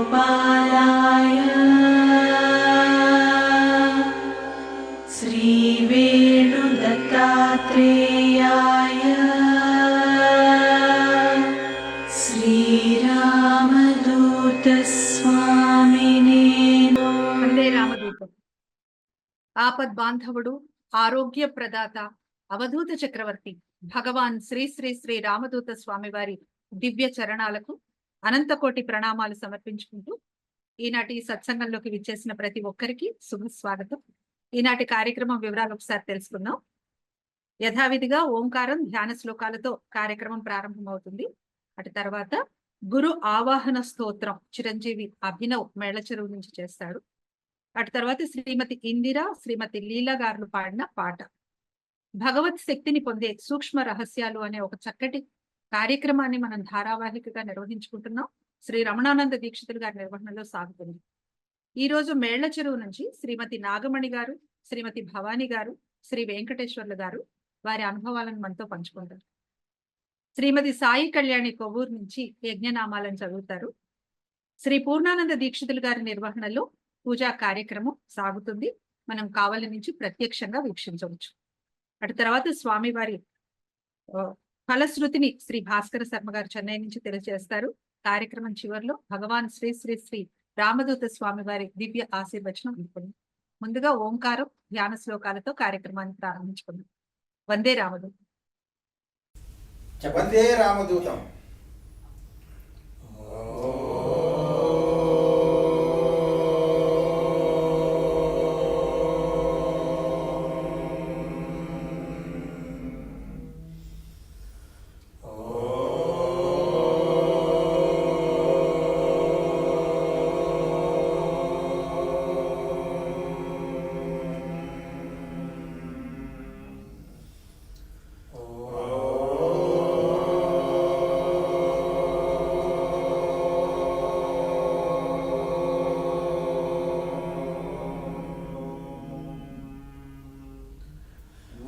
श्रीवेणुगोपालाय श्रीवेणुदत्तात्रेयाय श्रीरामदूतस्वामिने వందే రామదూతం. ఆపద్ బాంధవుడు, ఆరోగ్య ప్రదాత, అవధూత చక్రవర్తి భగవాన్ శ్రీ శ్రీ శ్రీ రామదూత స్వామి వారి దివ్య చరణాలకు అనంతకోటి ప్రణామాలు సమర్పించుకుంటూ ఈనాటి సత్సంగంలోకి విచ్చేసిన ప్రతి ఒక్కరికి శుభ స్వాగతం. ఈనాటి కార్యక్రమం వివరాలు ఒకసారి తెలుసుకుందాం. యథావిధిగా ఓంకారం ధ్యాన శ్లోకాలతో కార్యక్రమం ప్రారంభమవుతుంది. అటు తర్వాత గురు ఆవాహన స్తోత్రం చిరంజీవి అభినవ్ మేళచెరువు నుంచి చేస్తాడు. అటు తర్వాత శ్రీమతి ఇందిర, శ్రీమతి లీలా గారు పాడిన పాట. భగవత్ శక్తిని పొందే సూక్ష్మ రహస్యాలు అనే ఒక చక్కటి కార్యక్రమాన్ని మనం ధారావాహికగా నిర్వహించుకుంటున్నాం. శ్రీ రమణానంద దీక్షితులు గారి నిర్వహణలో సాగుతుంది. ఈ రోజు మేళ్ల చెరువు నుంచి శ్రీమతి నాగమణి గారు, శ్రీమతి భవానీ గారు, శ్రీ వెంకటేశ్వర్లు గారు వారి అనుభవాలను మనతో పంచుకుంటారు. శ్రీమతి సాయి కళ్యాణి కొవ్వూరు నుంచి యజ్ఞనామాలను చదువుతారు. శ్రీ పూర్ణానంద దీక్షితులు గారి నిర్వహణలో పూజా కార్యక్రమం సాగుతుంది. మనం కావలి నుంచి ప్రత్యక్షంగా వీక్షించవచ్చు. అటు తర్వాత స్వామివారి ఫలశ్రుతిని శ్రీ భాస్కర శర్మ గారు చెన్నై నుంచి తెలియజేస్తారు. కార్యక్రమం చివరిలో భగవాన్ శ్రీ శ్రీ శ్రీ రామదూత స్వామి వారి దివ్య ఆశీర్వచనం ఉంటుంది. ముందుగా ఓంకారం ధ్యాన శ్లోకాలతో కార్యక్రమాన్ని ప్రారంభించుకుందాం. వందే రామదూతం. వందే రామదూతం.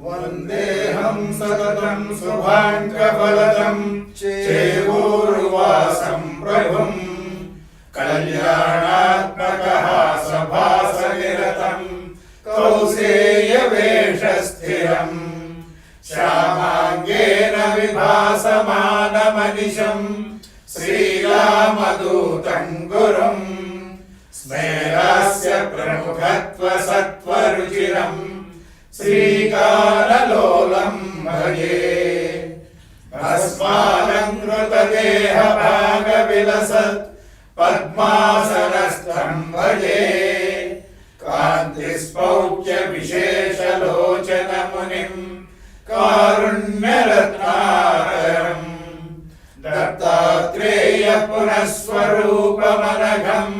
వందేహం సతతం శుభాంగఫలదం చేవూర్వాసం ప్రభుం కళ్యాణాత్మకః సభాసనిరతం కౌసేయవేషస్థిరం శ్యామాంగేన విభాసమానమనిశం శ్రీరామదూతం గురుం స్మేరాస్య ప్రముఖత్వ సత్వరుచిరం శ్రీకారలోలం భజే భస్మాలంకృతదేహ భాగవిలసత్ పద్మాసనస్థం భజే కాంతిస్పౌచ్య విశేషలోచన మునిం కారుణ్యరత్నాకరం దత్తాత్రేయ పునఃస్వరూపమనఘం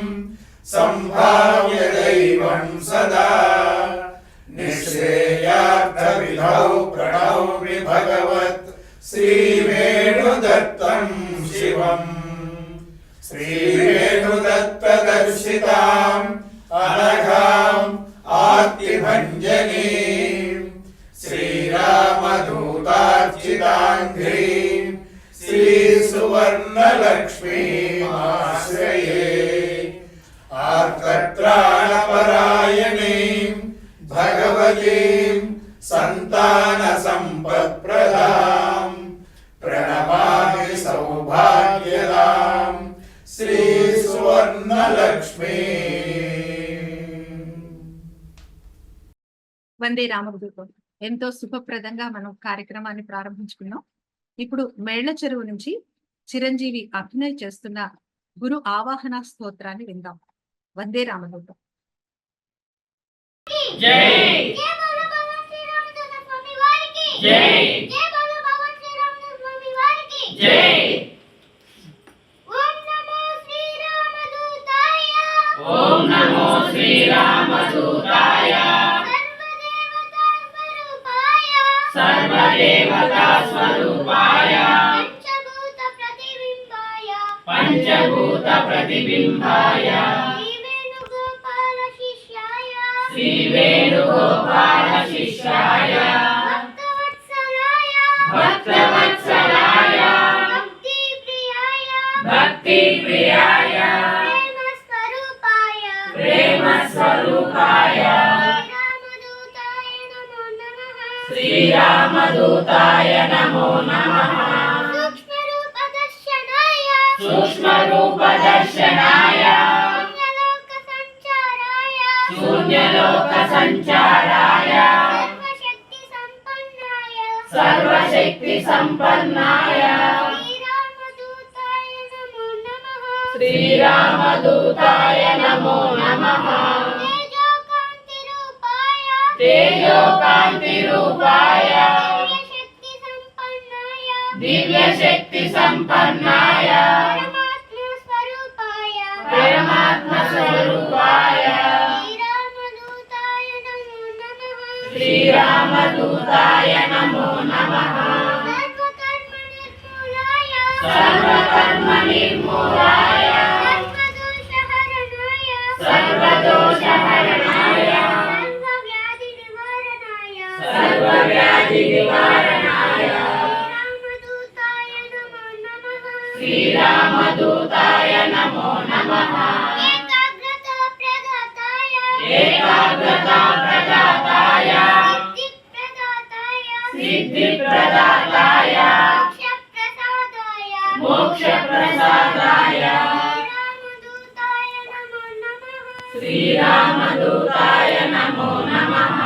సంభావ్య దైవం సదా నిశ్రేయార్థవిధౌ ప్రణౌమి భగవత్ శ్రీవేణుదత్తం శివం శ్రీవేణుదత్తదర్శితాం అనఘాం ఆర్తిభంజనీం శ్రీరామదూతార్చితాంఘ్రీం శ్రీసువర్ణలక్ష్మీమాశ్రయే ఆర్తత్రాణపరాయణీం భగవతీం సంతాన సంపత్ప్రదాం ప్రణమామి సౌభాగ్యదాం శ్రీ సువర్ణలక్ష్మీ. వందే రామదూతం. ఎంతో శుభప్రదంగా మనం కార్యక్రమాన్ని ప్రారంభించుకున్నాం. ఇప్పుడు మేళ్ల చెరువు నుంచి చిరంజీవి అభినయ్ చేస్తున్న గురు ఆవాహన స్తోత్రాన్ని విందాం. వందే రామదూతం. జై జై బోలో భగవాన్ శ్రీ రామదూత స్వామి వారికి జై జై బోలో భగవాన్ శ్రీ రామదూత స్వామి వారికి జై. ఓం నమో శ్రీ రామదూతాయ ఓం నమో శ్రీ రామదూతాయ సర్వదేవతా స్వరూపాయ పంచభూత ప్రతిబింబాయ శ్రీ వేణుగోపాల శిష్యాయ భక్తవత్సలాయ భక్తి ప్రియాయ ప్రేమ స్వరూపాయ శ్రీరామదూతాయ నమో నమః సూక్ష్మరూపదర్శనాయ శూన్యలోక సంచారాయ సర్వశక్తి సంపన్నాయ శ్రీరామదూతాయ నమో నమః తేజోకాంతి రూపాయ దివ్యశక్తి సంపన్నాయ పరమాత్మ స్వరూపాయ శ్రీరామదూతాయ నమో నమః సర్వకర్మ నిర్మూలాయ సర్వదోషహరణాయ సర్వవ్యాధి నివారణాయ శ్రీరామదూతాయ నమో నమః ఏకాగ్రతా ప్రదాతాయ సిద్ధి ప్రదాతాయ మోక్ష ప్రసాదాయ శ్రీరామదూతాయ నమో నమః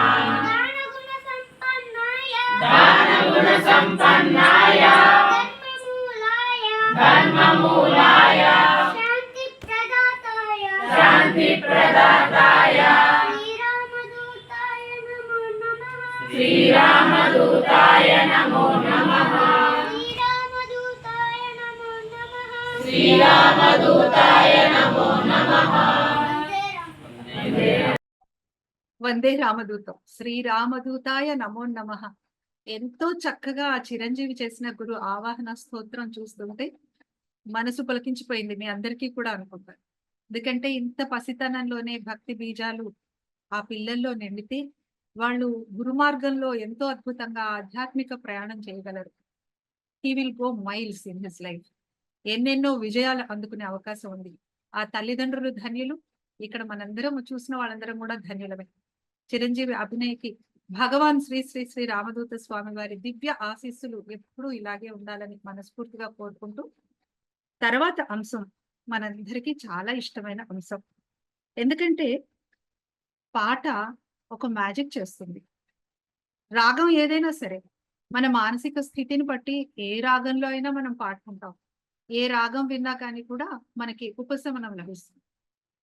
దానగుణ సంపన్నాయ ధర్మమూలాయ శాంతి ప్రదాతాయ శ్రీరామదూతాయ నమో నమః శ్రీరామదూతాయ నమో నమః వందే రామదూతం శ్రీరామదూతాయ నమో నమః. ఎంతో చక్కగా ఆ చిరంజీవి చేసిన గురు ఆవాహన స్తోత్రం చూస్తుంటే మనసు పులకించిపోయింది మీ అందరికీ కూడా అనుకుంటాను. ఎందుకంటే ఇంత పసితనంలోనే భక్తి బీజాలు ఆ పిల్లల్లో నిండితే వాళ్ళు గురు మార్గంలో ఎంతో అద్భుతంగా ఆధ్యాత్మిక ప్రయాణం చేయగలరు. He will go miles in his life. ఎన్నెన్నో విజయాలు అందుకునే అవకాశం ఉంది. ఆ తల్లిదండ్రులు ధన్యులు, ఇక్కడ మనందరం చూసిన వాళ్ళందరం కూడా ధన్యులమే. చిరంజీవి అభినయకి భగవాన్ శ్రీ శ్రీ శ్రీ రామదూత స్వామి వారి దివ్య ఆశీస్సులు ఎప్పుడూ ఇలాగే ఉండాలని మనస్ఫూర్తిగా కోరుకుంటూ, తర్వాత అంశం మనందరికీ చాలా ఇష్టమైన అంశం. ఎందుకంటే పాట ఒక మ్యాజిక్ చేస్తుంది. రాగం ఏదైనా సరే మన మానసిక స్థితిని బట్టి ఏ రాగంలో అయినా మనం పాడుకుంటాం. ఏ రాగం విన్నా కానీ కూడా మనకి ఉపశమనం లభిస్తుంది.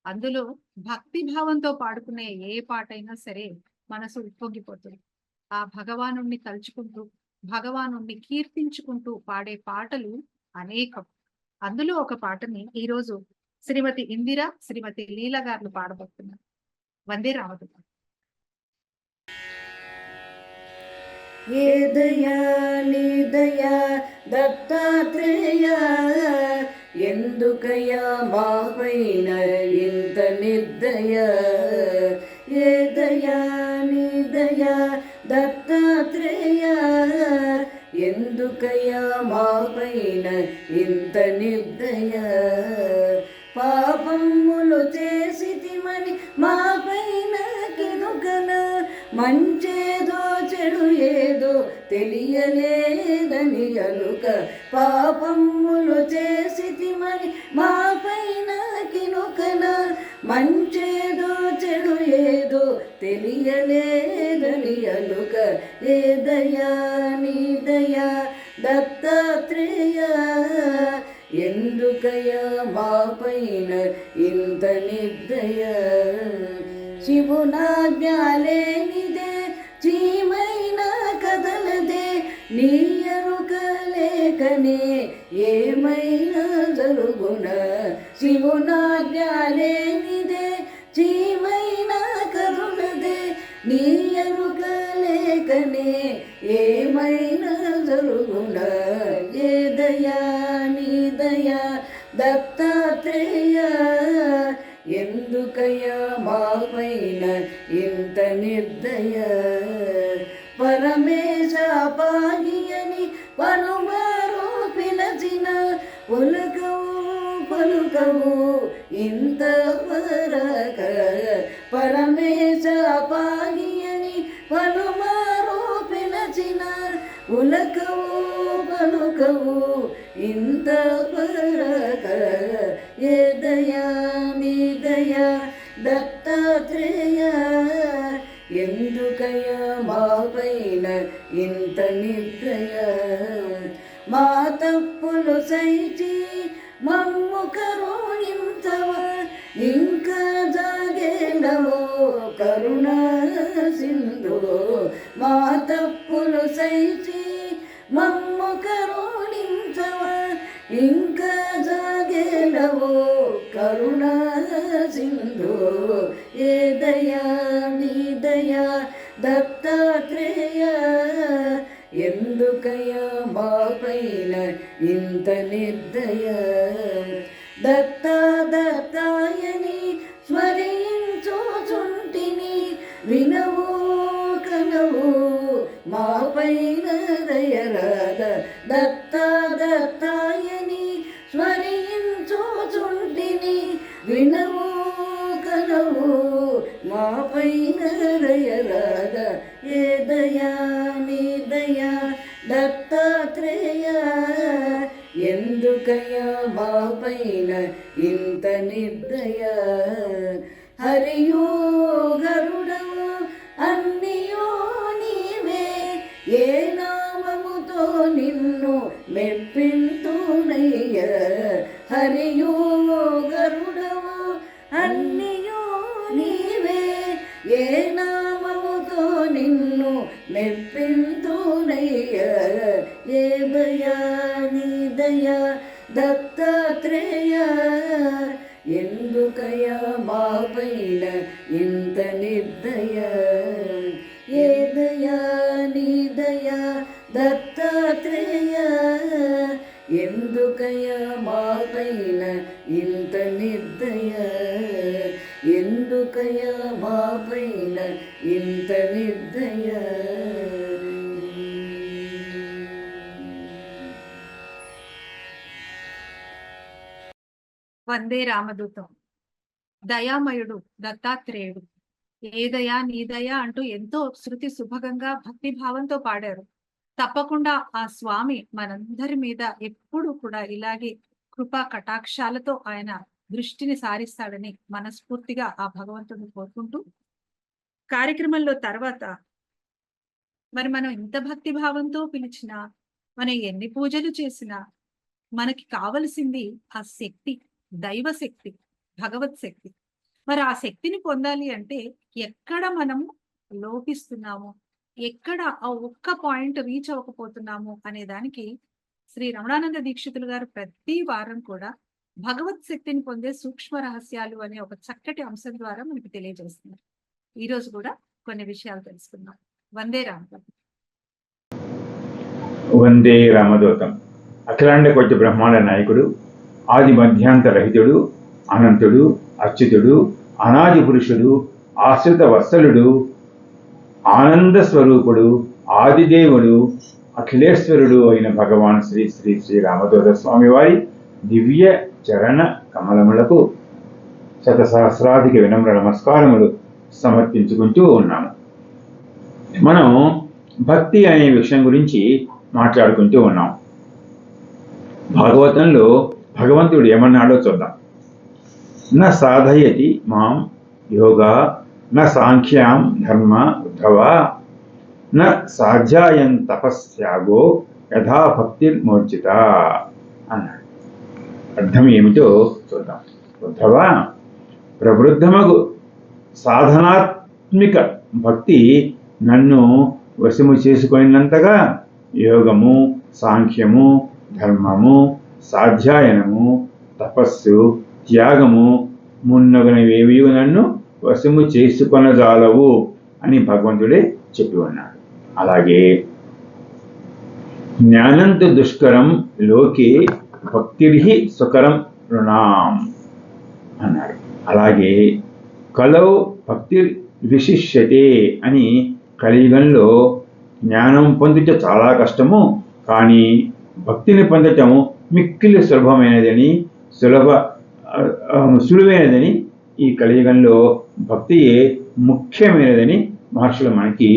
అందులో భక్తి భావంతో పాడుకునే ఏ పాట అయినా సరే మనసు ఉప్పొంగిపోతుంది. ఆ భగవానుణ్ణి తలుచుకుంటూ భగవానుణ్ణి కీర్తించుకుంటూ పాడే పాటలు అనేకం. అందులో ఒక పాటని ఈరోజు శ్రీమతి ఇందిర, శ్రీమతి లీల గారు పాడబోతున్నారు. వందే రామదూతం. ఏ దయా నీ దయా దత్తాత్రేయ, ఎందుకయ్యా మా పైన ఇంత నిర్దయ. ఏ దయా నీ దయా దత్తాత్రేయ, ఎందుకయ్యా మా పైన ఇంత నిర్దయ. పాపములు చేసితిమని మా పైన కినుకన, మంచేదో చెడు ఏదో తెలియలేదని అలుక. పాపములు చేసితిమని మా పైన కినుకన, మంచేదో చెడు ఏదో తెలియలేదని అలుక. ఏ దయా నీ దయా దత్తాత్రేయ, ఎందుకయ్యా మా పైన ఇంత నిర్దయ. శివునాజ్ఞాలేనిదే చీమైన కదలదే, నీ ఎరుక లేకనే ఏమైనా జరుగున. శివునాజ్ఞాలేనిదే చీమైన కదలదే, నీ ఎరుక లేకనే ఏమైనా జరుగున. ఏ దయా నీ దయా దత్తాత్రేయ, ఎందుకయ్యా మా పైన ఇంత నిర్దయ పరమేశ పాగియని పలుమారు పిలచిన పలుకవు ఇంత వరక పరమేశ పాగియని పలుమారు పిలచిన పలుకవు ఇంత వరక ఏ దయా నీ దయా దత్తాత్రేయ ఎందుకయ మా పైన ఇంత నిద్రయ మా తప్పులు సైచి మమ్ము కరుణించవ ఇంకా జాగేండవో కరుణ సింధు మా తప్పులు సైచి మమ్ము కరుణించవ ఇంకా జాగేండవో కరుణ సింధు ఏ దయా నీ దయా దత్తాత్రేయ ఎందుకయ మా పైన ఇంత నిర్దయ దత్తాయని స్మరించుచుంటిని వినవు కనవు మా పైన దయరాద దత్తాయని స్మరించుచుంటిని వినవు కనవు మా పైన దయరాద ఏ దయా నీ దయా దత్తాత్రేయ ఎందుకయ మా పైన ఇంత నిర్దయ హరియో గరుడవు అన్నియో నీవే ఏ నామముతో నిన్ను మెప్పింతునయ్య హరియో గరుడవు అన్నియో నీవే ఏ నామముతో నిన్ను మెప్పింతునయ్య ఏ దయా నీ దయా దత్తాత్రేయ ఎందుకయ మా పైన ఇంత నిర్దయ ఏ దయా నీ దయా దత్తాత్రేయ ఎందుకయ మా పైన ఇంత నిర్దయ ఎందుకయ మా పైన ఇంత నిర్దయ వందే రామదూతం. దయామయుడు దత్తాత్రేయుడు ఏ దయా నీ దయా అంటూ ఎంతో శృతి సుభగంగా భక్తి భావంతో పాడారు. తప్పకుండా ఆ స్వామి మనందరి మీద ఎప్పుడు కూడా ఇలాగే కృపా కటాక్షాలతో ఆయన దృష్టిని సారిస్తాడని మనస్ఫూర్తిగా ఆ భగవంతుడిని కోరుకుంటూ కార్యక్రమంలో తర్వాత మరి మనం ఇంత భక్తి భావంతో పిలిచినా మనం ఎన్ని పూజలు చేసినా మనకి కావలసింది ఆ శక్తి, దైవ శక్తి, భగవత్ శక్తి. మరి ఆ శక్తిని పొందాలి అంటే ఎక్కడ మనము లోపిస్తున్నాము, ఎక్కడ ఆ ఒక్క పాయింట్ రీచ్ అవ్వకపోతున్నాము అనే దానికి శ్రీ రమణానంద దీక్షితులు గారు ప్రతి వారం కూడా భగవత్ శక్తిని పొందే సూక్ష్మ రహస్యాలు అనే ఒక చక్కటి అంశం ద్వారా మనకి తెలియజేస్తున్నారు. ఈ రోజు కూడా కొన్ని విషయాలు తెలుసుకుందాం. వందే రామదూతం. వందే రామదూతం. అఖిలాండ కోటి బ్రహ్మాండ నాయకుడు, ఆది మధ్యాంత రహితుడు, అనంతుడు, అచ్యుతుడు, అనాది పురుషుడు, ఆశ్రిత వత్సలుడు, ఆనంద స్వరూపుడు, ఆదిదేవుడు, అఖిలేశ్వరుడు అయిన భగవాన్ శ్రీ శ్రీ శ్రీ రామదూత స్వామి వారి దివ్య చరణ కమలములకు శతసహస్రాధిక వినమ్ర నమస్కారములు సమర్పించుకుంటూ ఉన్నాము. మనం భక్తి అనే విషయం గురించి మాట్లాడుకుంటూ ఉన్నాం. భాగవతంలో భగవంతుడు ఏమన్నాడో చూద్దాం. న సాధయతి మాం యోగా న సాంఖ్యాం ధర్మ ఉద్ధవా న సాధ్యాయం తపస్యాగో యథా భక్తిర్మోర్జిత అన్నాడు. అర్థం ఏమిటో చూద్దాం. ఉద్ధవా, ప్రవృద్ధమగు సాధనాత్మిక భక్తి నన్ను వశము చేసుకున్నంతగా యోగము, సాంఖ్యము, ధర్మము, సాధ్యాయనము, తపస్సు, త్యాగము మున్నగునవేవి నన్ను వశము చేసుకొనజాలవు అని భగవంతుడే చెప్పి ఉన్నాడు. అలాగే జ్ఞానంతు దుష్కరం లోకే భక్తిర్హి సుకరం రుణాం అన్నాడు. అలాగే కలౌ భక్తిర్ విశిష్యతే అని కలియుగంలో జ్ఞానం పొందుట చాలా కష్టము, కానీ భక్తిని పొందటం మిక్కిలి సులభమైనదని సులువైనదని ఈ కలియుగంలో భక్తియే ముఖ్యమైనదని మహర్షులు మనకి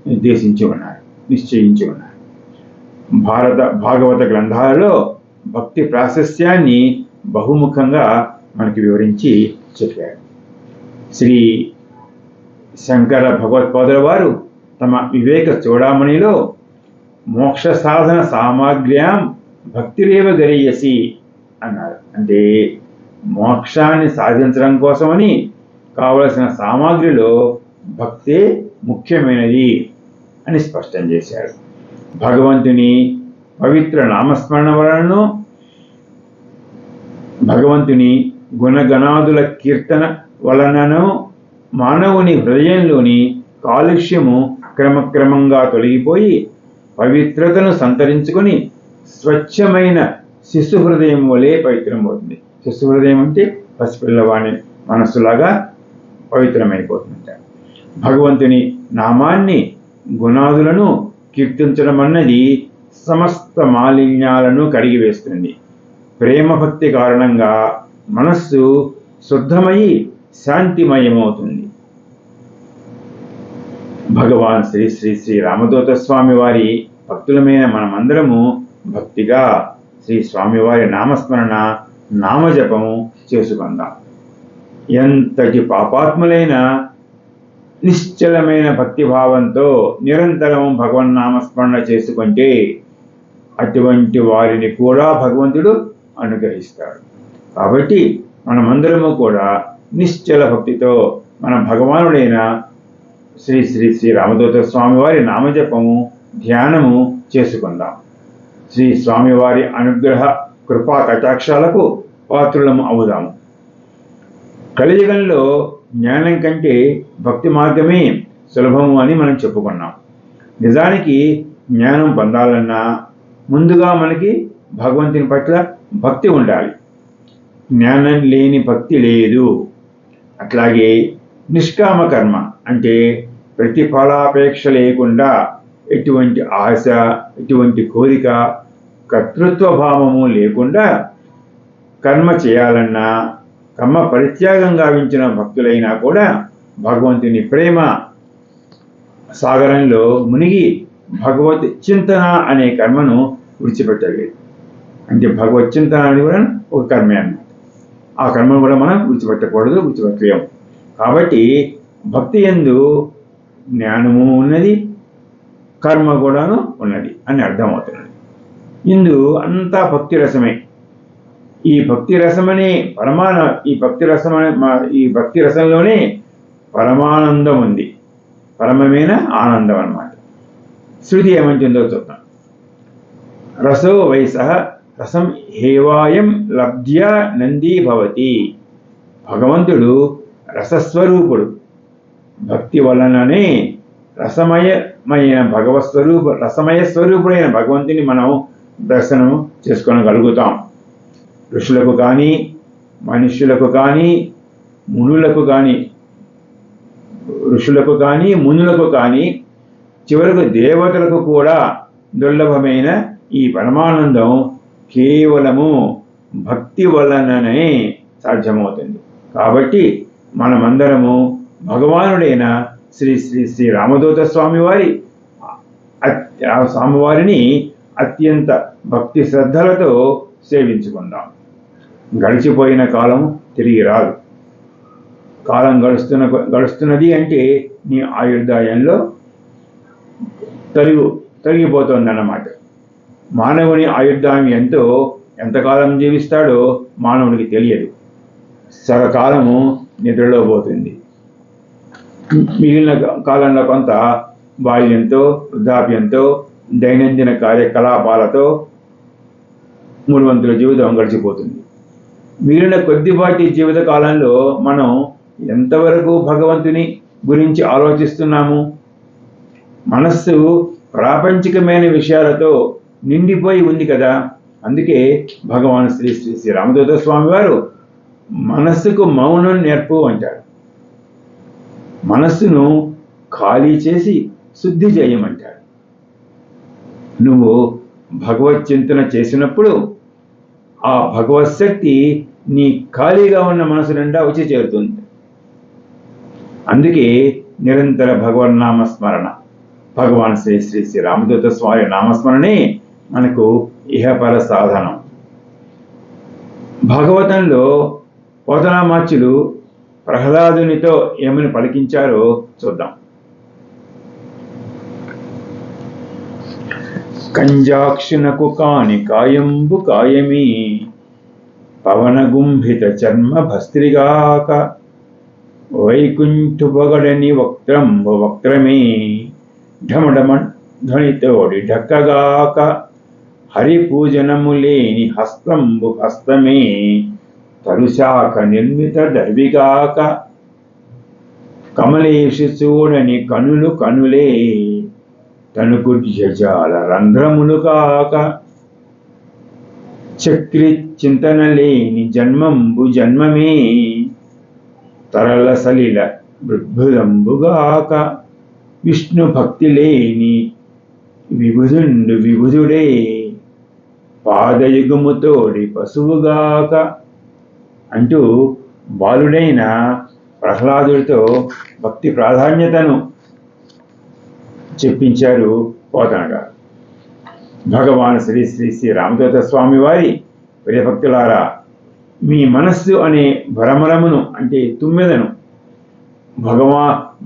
నిర్దేశించి ఉన్నారు, నిశ్చయించి ఉన్నారు. భాగవత గ్రంథాలలో భక్తి ప్రాశస్త్యాన్ని బహుముఖంగా మనకి వివరించి చెప్పారు. శ్రీ శంకర భగవత్పాదుల వారు తమ వివేక చూడామణిలో మోక్ష సాధన సామాగ్ర్యాం భక్తిరేవ గరీయసి అన్నారు. అంటే మోక్షాన్ని సాధించడం కోసమని కావలసిన సామాగ్రిలో భక్తే ముఖ్యమైనది అని స్పష్టం చేశారు. భగవంతుని పవిత్ర నామస్మరణ వలనను, భగవంతుని గుణగణాదుల కీర్తన వలనను మానవుని హృదయంలోని కాలుష్యము క్రమక్రమంగా తొలగిపోయి పవిత్రతను సంతరించుకొని స్వచ్ఛమైన శిశు హృదయం వలె పవిత్రమవుతుంది. శిశు హృదయం అంటే పసిపిల్లవాణి మనస్సులాగా పవిత్రమైపోతుంట. భగవంతుని నామాన్ని గుణాదులను కీర్తించడం అన్నది సమస్త మాలిన్యాలను కడిగివేస్తుంది. ప్రేమ భక్తి కారణంగా మనస్సు శుద్ధమై శాంతిమయమవుతుంది. భగవాన్ శ్రీ శ్రీ శ్రీ రామదూత స్వామి వారి భక్తులమైన మనమందరము భక్తిగా శ్రీ స్వామివారి నామస్మరణ నామజపము చేసుకుందాం. ఎంతటి పాపాత్ములైన నిశ్చలమైన భక్తిభావంతో నిరంతరం భగవన్నామస్మరణ చేసుకుంటే అటువంటి వారిని కూడా భగవంతుడు అనుగ్రహిస్తాడు. కాబట్టి మనమందరము కూడా నిశ్చల భక్తితో మన భగవానుడైన శ్రీ శ్రీ శ్రీ రామదూత స్వామివారి నామజపము ధ్యానము చేసుకుందాం. శ్రీ స్వామివారి అనుగ్రహ కృపా కటాక్షాలకు పాత్రులము అవుదాము. కలియుగంలో జ్ఞానం కంటే భక్తి మార్గమే సులభము అని మనం చెప్పుకున్నాం. నిజానికి జ్ఞానం పొందాలన్నా ముందుగా మనకి భగవంతుని పట్ల భక్తి ఉండాలి. జ్ఞానం లేని భక్తి లేదు. అట్లాగే నిష్కామ కర్మ అంటే ప్రతిఫలాపేక్ష లేకుండా ఎటువంటి ఆశ, ఎటువంటి కోరిక, కర్తృత్వ భావము లేకుండా కర్మ చేయాలన్నా కర్మ పరిత్యాగం గావించిన భక్తులైనా కూడా భగవంతుని ప్రేమ సాగరంలో మునిగి భగవత్ చింతన అనే కర్మను విడిచిపెట్టలేదు. అంటే భగవత్ చింతన అని కూడా ఒక కర్మే అన్నమాట. ఆ కర్మను కూడా మనం విడిచిపెట్టకూడదు, విడిచిపెట్టలేము. కాబట్టి భక్తి యందు జ్ఞానము ఉన్నది, కర్మ కూడాను ఉన్నది అని అర్థమవుతున్నది. ఇందు అంతా భక్తి రసమే. ఈ భక్తి రసమనే ఈ భక్తి రసంలోనే పరమానందం ఉంది. పరమమైన ఆనందం అన్నమాట. శృతి ఏమంటుందో చూద్దాం. రసో వయసః రసం హేవాయం లబ్ధ్యా నందీ భవతి. భగవంతుడు రసస్వరూపుడు. భక్తి వలననే రసమయ స్వరూపుడైన భగవంతుని మనం దర్శనం చేసుకోగలుగుతాం. ఋషులకు కానీ, మనుష్యులకు కానీ, మునులకు కానీ, చివరకు దేవతలకు కూడా దుర్లభమైన ఈ పరమానందం కేవలము భక్తి వలననే సాధ్యమవుతుంది. కాబట్టి మనమందరము భగవానుడైన శ్రీ శ్రీ శ్రీ రామదూత స్వామివారిని అత్యంత భక్తి శ్రద్ధలతో సేవించుకుందాం. గడిచిపోయిన కాలం తిరిగి రాదు. కాలం గడుస్తున్నది అంటే నీ ఆయుర్దాయంలో తరిగిపోతుందన్నమాట. మానవుని ఆయుర్దాయం ఎంతకాలం జీవిస్తాడో మానవునికి తెలియదు. సగకాలము నిద్రలో పోతుంది. మిగిలిన కాలంలో కొంత బాల్యంతో, వృద్ధాప్యంతో, దైనందిన కార్యకలాపాలతో మూడువంతుల జీవితం గడిచిపోతుంది. మిగిలిన కొద్దిపాటి జీవిత కాలంలో మనం ఎంతవరకు భగవంతుని గురించి ఆలోచిస్తున్నాము? మనస్సు ప్రాపంచికమైన విషయాలతో నిండిపోయి ఉంది కదా. అందుకే భగవాన్ శ్రీ శ్రీ శ్రీ రామదూత స్వామి వారు మనస్సుకు మౌనం నేర్పు అంటారు. మనస్సును ఖాళీ చేసి శుద్ధి చేయమంటాడు. నువ్వు భగవత్ చింతన చేసినప్పుడు ఆ భగవత్ శక్తి నీ ఖాళీగా ఉన్న మనసు నిండా వచ్చి చేరుతుంది. అందుకే నిరంతర భగవన్నామస్మరణ, భగవాన్ శ్రీ శ్రీ శ్రీ రామదూత స్వామి నామస్మరణే మనకు ఇహపర సాధనం. భాగవతంలో పోతనామాచ్యులు ప్రహ్లాదునితో ఏమని పలికించారో చూద్దాం. కంజాక్షునకు కాని కాయంబు కాయమీ, పవనగుంభిత చర్మ భస్త్రిగాక, వైకుంఠు పొగడని వక్త్రంబు వక్త్రమే, ఢమఢమ ధ్వనితోడి ఢక్కగాక, హరిపూజనము లేని హస్తంబు హస్తమే, తరుశాఖ నిర్మిత దర్విగాక, కమలేషు చూడని కనులు కనులే, తనుకు జజాల రంధ్రములు కాక, చక్రి చింతన లేని జన్మంబు జన్మమే, తరల సలిల బృద్భుదంబుగాక, విష్ణు భక్తి లేని విభుదుండు విభుదుడే, పాదయుగముతోడి పశువుగాక అంటూ బాలుడైన ప్రహ్లాదుడితో భక్తి ప్రాధాన్యతను చెప్పించారు పోతన గారు. భగవాన్ శ్రీ శ్రీ శ్రీ రామదూత స్వామి వారి ప్రియభక్తులారా, మీ మనస్సు అనే భ్రమరమును అంటే తుమ్మెదను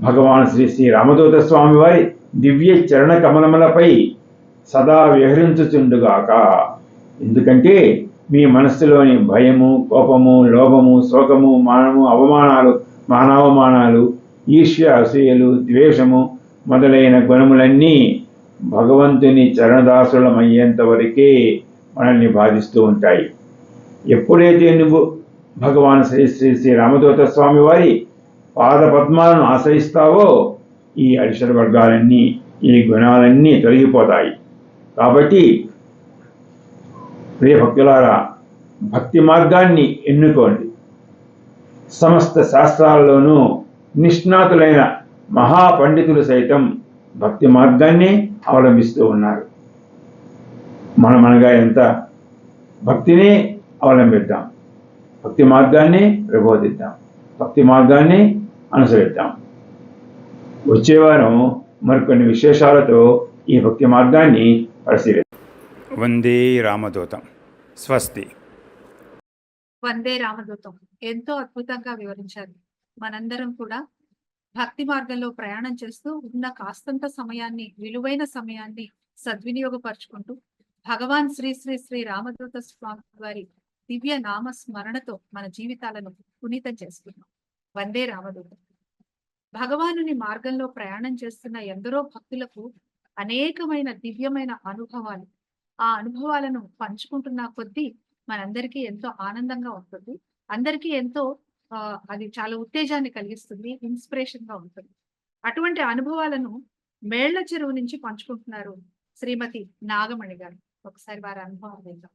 భగవాన్ శ్రీ శ్రీ రామదూత స్వామి వారి దివ్య చరణ కమలములపై సదా విహరించుచుండుగాక. ఎందుకంటే మీ మనస్సులోని భయము, కోపము, లోభము, శోకము, మానవమానాలు, ఈర్ష్య, అసూయలు, ద్వేషము మొదలైన గుణములన్నీ భగవంతుని చరణదాసులమయ్యేంత వరకే మనల్ని బాధిస్తూ ఉంటాయి. ఎప్పుడైతే నువ్వు భగవాన్ శ్రీ శ్రీ శ్రీ రామదూత స్వామి వారి పాద పద్మాలను ఆశ్రయిస్తావో ఈ అరిషడ్ వర్గాలన్నీ, ఈ గుణాలన్నీ తొలగిపోతాయి. కాబట్టి ప్రియ భక్తులారా, భక్తి మార్గాన్ని ఎన్నుకోండి. సమస్త శాస్త్రాల్లోనూ నిష్ణాతులైన మహాపండితులు సైతం భక్తి మార్గాన్ని అవలంబిస్తూ ఉన్నారు. మనమనగా ఎంత భక్తిని అవలంబిద్దాం, భక్తి మార్గాన్ని ప్రబోధిద్దాం, భక్తి మార్గాన్ని అనుసరిద్దాం. వచ్చేవారం మరికొన్ని విశేషాలతో ఈ భక్తి మార్గాన్ని పరిశీలిద్దాం. వందే రామదూతం. స్వస్తి. వందే రామదూతం ఎంతో అద్భుతంగా వివరించారు. మనందరం కూడా భక్తి మార్గంలో ప్రయాణం చేస్తూ ఉన్న కాస్తంత సమయాన్ని, విలువైన సమయాన్ని సద్వినియోగపరుచుకుంటూ భగవాన్ శ్రీ శ్రీ శ్రీ రామదూత స్వామి వారి దివ్య నామ స్మరణతో మన జీవితాలను పునీతం చేసుకున్నాం. వందే రామదూతం. భగవానుని మార్గంలో ప్రయాణం చేస్తున్న ఎందరో భక్తులకు అనేకమైన దివ్యమైన అనుభవాలు, ఆ అనుభవాలను పంచుకుంటున్న కొద్దీ మనందరికీ ఎంతో ఆనందంగా ఉంటుంది. అందరికీ ఎంతో అది చాలా ఉత్తేజాన్ని కలిగిస్తుంది, ఇన్స్పిరేషన్ గా ఉంటుంది. అటువంటి అనుభవాలను మేళ్ల చెరువు నుంచి పంచుకుంటున్నారు శ్రీమతి నాగమణి గారు. ఒకసారి వారి అనుభవం విందాం.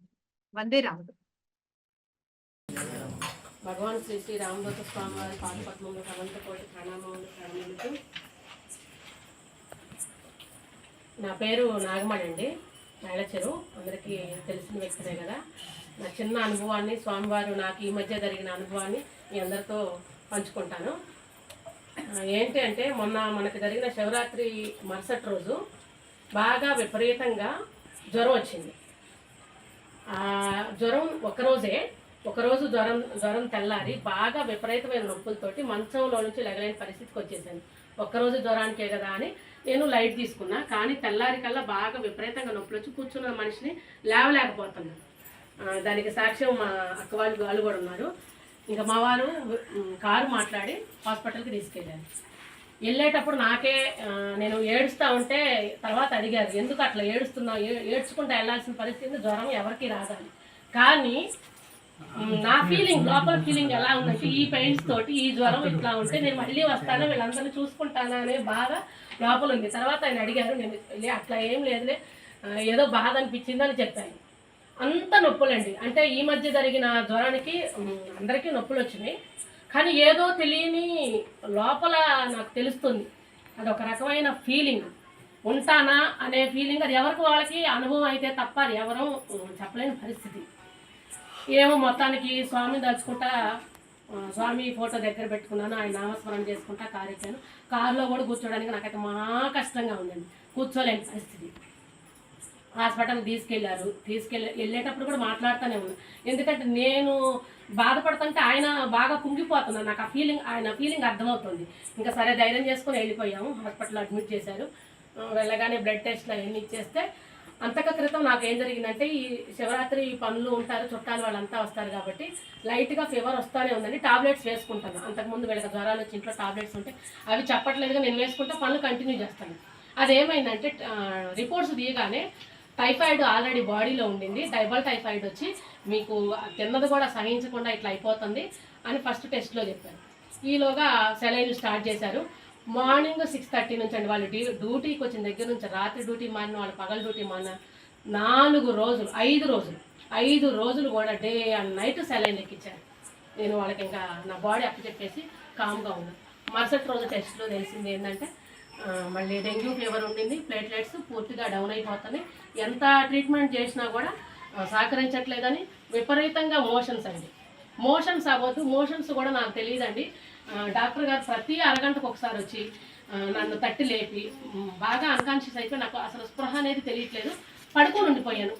వందే రామదూతం. భగవాన్ శ్రీ శ్రీ రామదూత స్వామి వారి పాదపద్మంలో అనంతకోటి ప్రణామములు. నా పేరు నాగమణి అండి, మేళచెరు. అందరికీ తెలిసిన వ్యక్తినే కదా. నా చిన్న అనుభవాన్ని, స్వామివారు నాకు ఈ మధ్య జరిగిన అనుభవాన్ని మీ అందరితో పంచుకుంటాను. ఏంటి అంటే, మొన్న మనకు జరిగిన శివరాత్రి మరుసటి రోజు బాగా విపరీతంగా జ్వరం వచ్చింది. జ్వరం ఒకరోజు జ్వరం తెల్లారి బాగా విపరీతమైన నొప్పులతోటి మంచంలో నుంచి లెగలేని పరిస్థితికి వచ్చేసాను. ఒక్కరోజు జ్వరానికే కదా అని నేను లైట్ తీసుకున్నా. కానీ తెల్లారి కల్లా బాగా విపరీతంగా నొప్పులు వచ్చి కూర్చున్న మనిషిని లేవలేకపోతున్నాను. దానికి సాక్ష్యం మా అక్క వాళ్ళు కూడా ఉన్నారు. ఇంకా మా వారు కారు మాట్లాడి హాస్పిటల్కి తీసుకెళ్ళారు. వెళ్ళేటప్పుడు నేను ఏడుస్తూ ఉంటే తర్వాత అడిగారు, ఎందుకు అట్లా ఏడుస్తున్నావు, ఏడ్చుకుంటూ వెళ్ళాల్సిన పరిస్థితి, జ్వరం ఎవరికి రాదని. కానీ నా ఫీలింగ్, లోపల ఫీలింగ్ ఎలా ఉందంటే, ఈ పెయిన్స్ తోటి ఈ జ్వరం ఇట్లా ఉంటే నేను మళ్ళీ వస్తాను, వీళ్ళందరినీ చూసుకుంటానా అనే బాధ లోపల ఉంది. తర్వాత ఆయన అడిగారు, నేను అట్లా ఏం లేదులే, ఏదో బాధ అనిపించిందని చెప్పాను. అంత నొప్పులండి. అంటే ఈ మధ్య జరిగిన జ్వరానికి అందరికీ నొప్పులు వచ్చినాయి, కానీ ఏదో తెలియని లోపల నాకు తెలుస్తుంది, అది ఒక రకమైన ఫీలింగ్, ఉంటానా అనే ఫీలింగ్. అది ఎవరికి వాళ్ళకి అనుభవం అయితే తప్ప అది ఎవరూ చెప్పలేని పరిస్థితి. ఏమో మొత్తానికి స్వామిని తలుచుకుంటా స్వామి ఫోటో దగ్గర పెట్టుకున్నాను, ఆయన నామస్మరణ చేసుకుంటా కారు ఎక్కాను. కారులో కూడా కూర్చోడానికి నాకైతే మహా కష్టంగా ఉందండి, కూర్చోలేని పరిస్థితి. హాస్పిటల్కి వెళ్ళేటప్పుడు కూడా మాట్లాడుతూనే ఉన్నాను, ఎందుకంటే నేను బాధపడుతుంటే ఆయన బాగా కుంగిపోతున్నాను, నాకు ఆయన ఫీలింగ్ అర్థమవుతుంది. ఇంకా సరే ధైర్యం చేసుకొని వెళ్ళిపోయాము. హాస్పిటల్లో అడ్మిట్ చేశారు. వెళ్ళగానే బ్లడ్ టెస్ట్లు అవన్నీ ఇచ్చేస్తే, అంతక క్రితం నాకు ఏం జరిగిందంటే, ఈ శివరాత్రి పనులు ఉంటారు, చుట్టాలు వాళ్ళంతా వస్తారు కాబట్టి లైట్గా ఫీవర్ వస్తూనే ఉందండి. టాబ్లెట్స్ వేసుకుంటాను. అంతకుముందు వీళ్ళకి జ్వరాలు వచ్చి ఇంట్లో టాబ్లెట్స్ ఉంటే అవి చెప్పట్లేదుగా నేను వేసుకుంటే పనులు కంటిన్యూ చేస్తాను. అదేమైందంటే రిపోర్ట్స్ తీయగానే టైఫాయిడ్ ఆల్రెడీ బాడీలో ఉండింది, డబల్ టైఫాయిడ్ వచ్చి మీకు తిన్నది కూడా సహించకుండా ఇట్లా అయిపోతుంది అని ఫస్ట్ టెస్ట్లో చెప్పారు. ఈలోగా సెలైన్లు స్టార్ట్ చేశారు. మార్నింగ్ 6:30 నుంచి అండి, వాళ్ళు డ్యూటీకి వచ్చిన దగ్గర నుంచి రాత్రి డ్యూటీ మారిన వాళ్ళు పగల డ్యూటీ మారిన 5 రోజులు కూడా డే అండ్ నైట్ సెలైన్ ఎక్కించారు. నేను వాళ్ళకి ఇంకా నా బాడీ అప్పచెప్పేసి కామ్గా ఉన్నాను. మరుసటి రోజు టెస్ట్లో తెలిసింది ఏంటంటే మళ్ళీ డెంగ్యూ ఫీవర్ ఉండింది, ప్లేట్లెట్స్ పూర్తిగా డౌన్ అయిపోతున్నాయి, ఎంత ట్రీట్మెంట్ చేసినా కూడా సహకరించట్లేదని. విపరీతంగా మోషన్స్ అండి, మోషన్స్ అవ్వద్దు, మోషన్స్ కూడా నాకు తెలియదండి. డాక్టర్ గారు ప్రతి అరగంటకు ఒకసారి వచ్చి నన్ను తట్టి లేపి బాగా అన్కాన్షియస్ అయిపోయి నాకు అసలు స్పృహ అనేది తెలియట్లేదు, పడుకొని ఉండిపోయాను.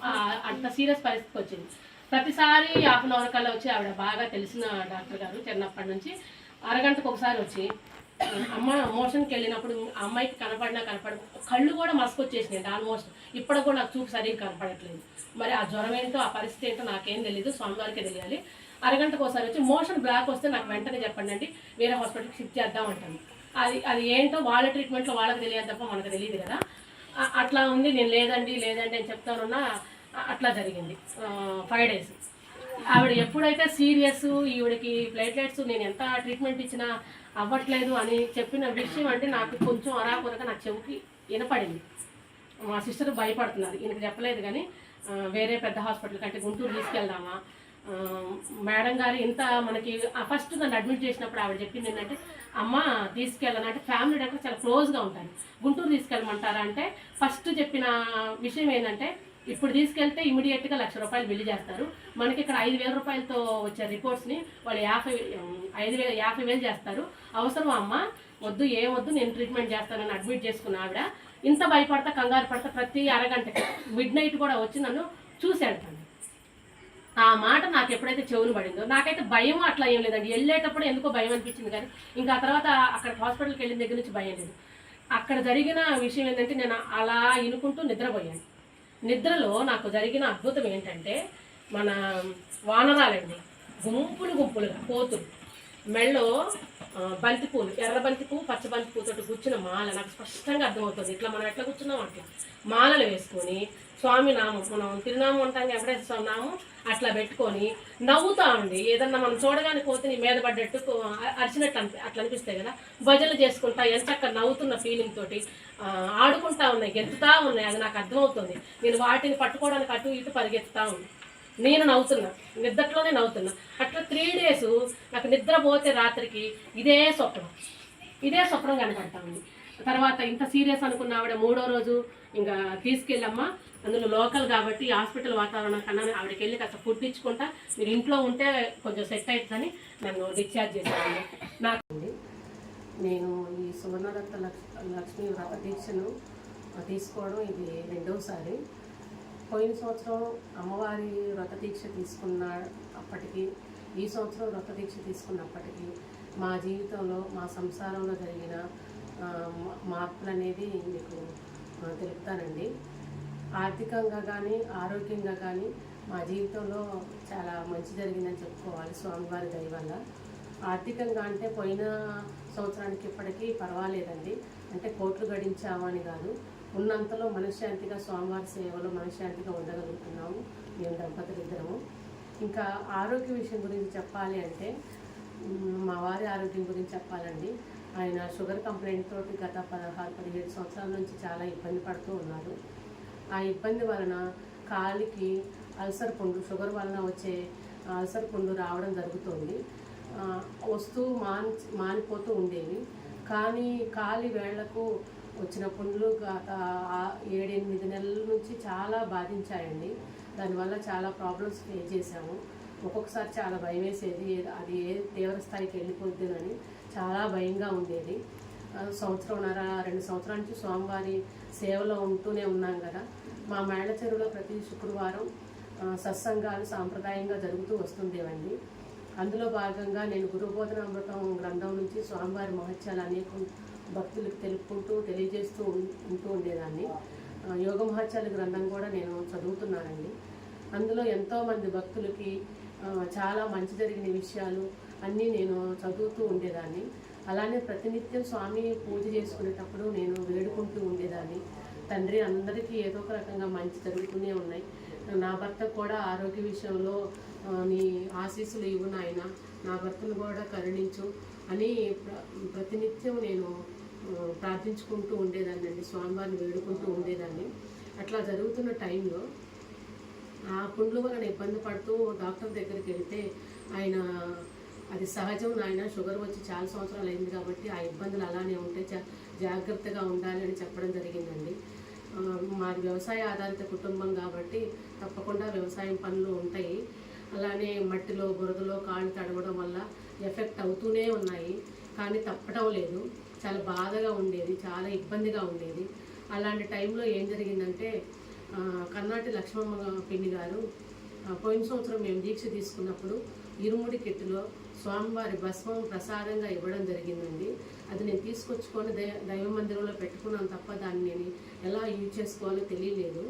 అంత సీరియస్ పరిస్థితికి వచ్చింది. ప్రతిసారి 1/2 అవర్ కల్లా వచ్చి ఆవిడ బాగా తెలిసిన డాక్టర్ గారు చిన్నప్పటి నుంచి అరగంటకు ఒకసారి వచ్చి అమ్మ మోషన్కి వెళ్ళినప్పుడు అమ్మాయికి కనపడ కళ్ళు కూడా మసకొచ్చేసినాయి ఆల్మోస్ట్. ఇప్పటికి కూడా నాకు చూపు సరిగ్గా కనపడట్లేదు. మరి ఆ జ్వరం ఏంటో ఆ పరిస్థితి ఏంటో నాకేం తెలియదు, స్వామివారికే తెలియాలి. అరగంటకు ఒకసారి వచ్చి మోషన్ బ్లాక్ వస్తే నాకు వెంటనే చెప్పండి అండి, వేరే హాస్పిటల్కి షిఫ్ట్ చేద్దాం అంటాను. అది ఏంటో వాళ్ళ ట్రీట్మెంట్లో వాళ్ళకి తెలియదు తప్ప మనకు తెలియదు కదా. అట్లా ఉంది. నేను లేదండి అని చెప్తానున్నా అట్లా జరిగింది 5 days. ఆవిడ ఎప్పుడైతే సీరియస్, ఈవిడికి ప్లేట్లెట్స్ నేను ఎంత ట్రీట్మెంట్ ఇచ్చినా అవ్వట్లేదు అని చెప్పిన విషయం అంటే నాకు కొంచెం అరాకొరగా నాకు చెవికి వినపడింది. మా సిస్టర్ భయపడుతున్నారు, ఈయనకి చెప్పలేదు కానీ వేరే పెద్ద హాస్పిటల్ కంటే గుంటూరు తీసుకెళ్దామా మేడం గారు, ఇంత మనకి ఫస్ట్ నన్ను అడ్మిట్ చేసినప్పుడు ఆవిడ చెప్పింది ఏంటంటే, అమ్మ తీసుకెళ్ళాలంటే ఫ్యామిలీ డాక్టర్ చాలా క్లోజ్గా ఉంటారు, గుంటూరు తీసుకెళ్ళమంటారా అంటే ఫస్ట్ చెప్పిన విషయం ఏంటంటే, ఇప్పుడు తీసుకెళ్తే ఇమీడియట్గా ₹1,00,000 బిల్లు చేస్తారు, మనకి ఇక్కడ 5,000 రూపాయలతో వచ్చే రిపోర్ట్స్ని వాళ్ళు 50,000 చేస్తారు, అవసరం అమ్మ వద్దు, ఏమొద్దు, నేను ట్రీట్మెంట్ చేస్తానని అడ్మిట్ చేసుకున్న ఆవిడ ఇంత భయపడతా కంగారు పడతా ప్రతి అరగంటకి మిడ్-నైట్ కూడా వచ్చి నన్ను చూశాడు. ఆ మాట నాకు ఎప్పుడైతే చెవులు పడిందో నాకైతే భయం అట్లా ఏం లేదండి. వెళ్ళేటప్పుడు ఎందుకో భయం అనిపించింది కానీ ఇంకా ఆ తర్వాత అక్కడ హాస్పిటల్కి వెళ్ళిన దగ్గర నుంచి భయం లేదు. అక్కడ జరిగిన విషయం ఏంటంటే, నేను అలా ఇనుకుంటూ నిద్రపోయాను. నిద్రలో నాకు జరిగిన అద్భుతం ఏంటంటే, మన వానరాలండి గుంపులుగా పోతులు, మెళ్ళో బంతిపూలు, ఎర్ర బంతిపూ పచ్చ బంతిపూతోటి కూర్చున్న మాల నాకు స్పష్టంగా అర్థమవుతుంది. ఇట్లా మనం ఎట్లా కూర్చున్నాం అట్లా మాలలు వేసుకొని స్వామి నామం, మనం తిరునామం ఉంటాం ఎప్పుడైతే స్వామి నామం అట్లా పెట్టుకొని నవ్వుతామండి. ఏదన్నా మనం చూడగానే కోతిని మీద పడ్డట్టు అరిచినట్టు అట్లా అనిపిస్తాయి కదా, భజనలు చేసుకుంటా ఎంచక్క నవ్వుతున్న ఫీలింగ్ తోటి ఆడుకుంటా ఉన్నాయి, గెంతుతా ఉన్నాయి. అది నాకు అర్థమవుతుంది. నేను వాటిని పట్టుకోవడానికి అటు ఇటు పరిగెత్తుతా ఉంది, నేను నవ్వుతున్నా, నిద్రలోనే నవ్వుతున్నా. అట్లా 3 days నాకు నిద్రపోతే రాత్రికి ఇదే స్వప్నం కనపడతా ఉంది. తర్వాత ఇంత సీరియస్ అనుకున్న ఆవిడ 3వ రోజు ఇంకా తీసుకెళ్ళమ్మా, అందులో లోకల్ కాబట్టి హాస్పిటల్ వాతావరణం కన్నా ఆవిడకి వెళ్ళి కాస్త ఫుడ్ ఇచ్చుకుంటా, మీరు ఇంట్లో ఉంటే కొంచెం సెట్ అవుతుందని నన్ను డిశ్చార్జ్ చేశాను. నేను ఈ సువర్ణరత్న లక్ష్మీ వ్రత దీక్షను తీసుకోవడం ఇది 2వసారి. పోయిన సంవత్సరం అమ్మవారి వ్రత దీక్ష తీసుకున్న అప్పటికి, ఈ సంవత్సరం వ్రత దీక్ష తీసుకున్నప్పటికీ మా జీవితంలో, మా సంసారంలో జరిగిన మార్పులు అనేది మీకు తెలుపుతానండి. ఆర్థికంగా కానీ ఆరోగ్యంగా కానీ మా జీవితంలో చాలా మంచి జరిగిందని చెప్పుకోవాలి స్వామివారి దయ వల్ల. ఆర్థికంగా అంటే పోయిన సంవత్సరానికి ఇప్పటికీ పర్వాలేదండి, అంటే కోట్లు గడించామని కాదు, ఉన్నంతలో మనశ్శాంతిగా స్వామివారి సేవలో మనశ్శాంతిగా ఉండగలుగుతున్నాము మేము దంపతులిద్దరము. ఇంకా ఆరోగ్య విషయం గురించి చెప్పాలి అంటే, మా వారి ఆరోగ్యం గురించి చెప్పాలండి. ఆయన షుగర్ కంప్లైంట్ తోటి గత 16-17 సంవత్సరాల నుంచి చాలా ఇబ్బంది పడుతూ ఉన్నారు. ఆ ఇబ్బంది వలన కాలికి అల్సర్ పుండు, షుగర్ వలన వచ్చే అల్సర్ పుండు రావడం జరుగుతుంది. వస్తూ మానిపోతూ ఉండేవి. కానీ కాలి వేళ్లకు వచ్చిన పుండ్లు గత 7-8 నెలల నుంచి చాలా బాధించాయండి. దానివల్ల చాలా ప్రాబ్లమ్స్ ఫేస్ చేశాము. ఒక్కొక్కసారి చాలా భయం వేసేది, అది ఏ తీవ్ర స్థాయికి వెళ్ళిపోద్దునని చాలా భయంగా ఉండేది. 1.5 సంవత్సరం 2 సంవత్సరాల నుంచి స్వామివారి సేవలో ఉంటూనే ఉన్నాం కదా. మా మేళ్ల చెరువులో ప్రతి శుక్రవారం సత్సంగాలు సాంప్రదాయంగా జరుగుతూ వస్తుండేవండి. అందులో భాగంగా నేను గురుబోధనామృతం గ్రంథం నుంచి స్వామివారి మహత్యాలు అనేక భక్తులకు తెలుపుకుంటూ తెలియజేస్తూ ఉంటూ ఉండేదాన్ని. యోగ మహత్యాల గ్రంథం కూడా నేను చదువుతున్నానండి. అందులో ఎంతోమంది భక్తులకి చాలా మంచి జరిగిన విషయాలు అన్నీ నేను చదువుతూ ఉండేదాన్ని. అలానే ప్రతినిత్యం స్వామి పూజ చేసుకునేటప్పుడు నేను వేడుకుంటూ ఉండేదాన్ని. తండ్రి, అందరికీ ఏదో ఒక రకంగా మంచి జరుగుతూనే ఉన్నాయి. నా భర్త కూడా ఆరోగ్య విషయంలో నీ ఆశీస్సులు ఇవ్వు నాయన, నా భర్తను కూడా కరుణించు అని ప్రతినిత్యం నేను ప్రార్థించుకుంటూ ఉండేదాన్ని అండి. స్వామివారిని వేడుకుంటూ ఉండేదాన్ని. అట్లా జరుగుతున్న టైంలో ఆ పుండ్ల వలన ఇబ్బంది పడుతూ డాక్టర్ దగ్గరికి వెళ్తే ఆయన అది సహజం నాయన, షుగర్ వచ్చి చాలా సంవత్సరాలు అయింది కాబట్టి ఆ ఇబ్బందులు అలానే ఉంటాయి, జాగ్రత్తగా ఉండాలి అని చెప్పడం జరిగిందండి. మాది వ్యవసాయ ఆధారిత కుటుంబం కాబట్టి తప్పకుండా వ్యవసాయం పనులు ఉంటాయి. అలానే మట్టిలో బురదలో కాళ్ళు తడవడం వల్ల ఎఫెక్ట్ అవుతూనే ఉన్నాయి, కానీ తప్పటం లేదు. చాలా బాధగా ఉండేది, చాలా ఇబ్బందిగా ఉండేది. అలాంటి టైంలో ఏం జరిగిందంటే కర్ణాటి లక్ష్మమ్మ పిన్ని గారు పోయిన సంవత్సరం మేము దీక్ష తీసుకున్నప్పుడు ఇరుముడి కిట్టులో స్వామివారి భస్మం ప్రసాదంగా ఇవ్వడం జరిగిందండి. అది నేను తీసుకొచ్చుకొని దైవ మందిరంలో పెట్టుకున్నాను తప్ప దాన్ని నేను ఎలా యూజ్ చేసుకోవాలో తెలియలేదు.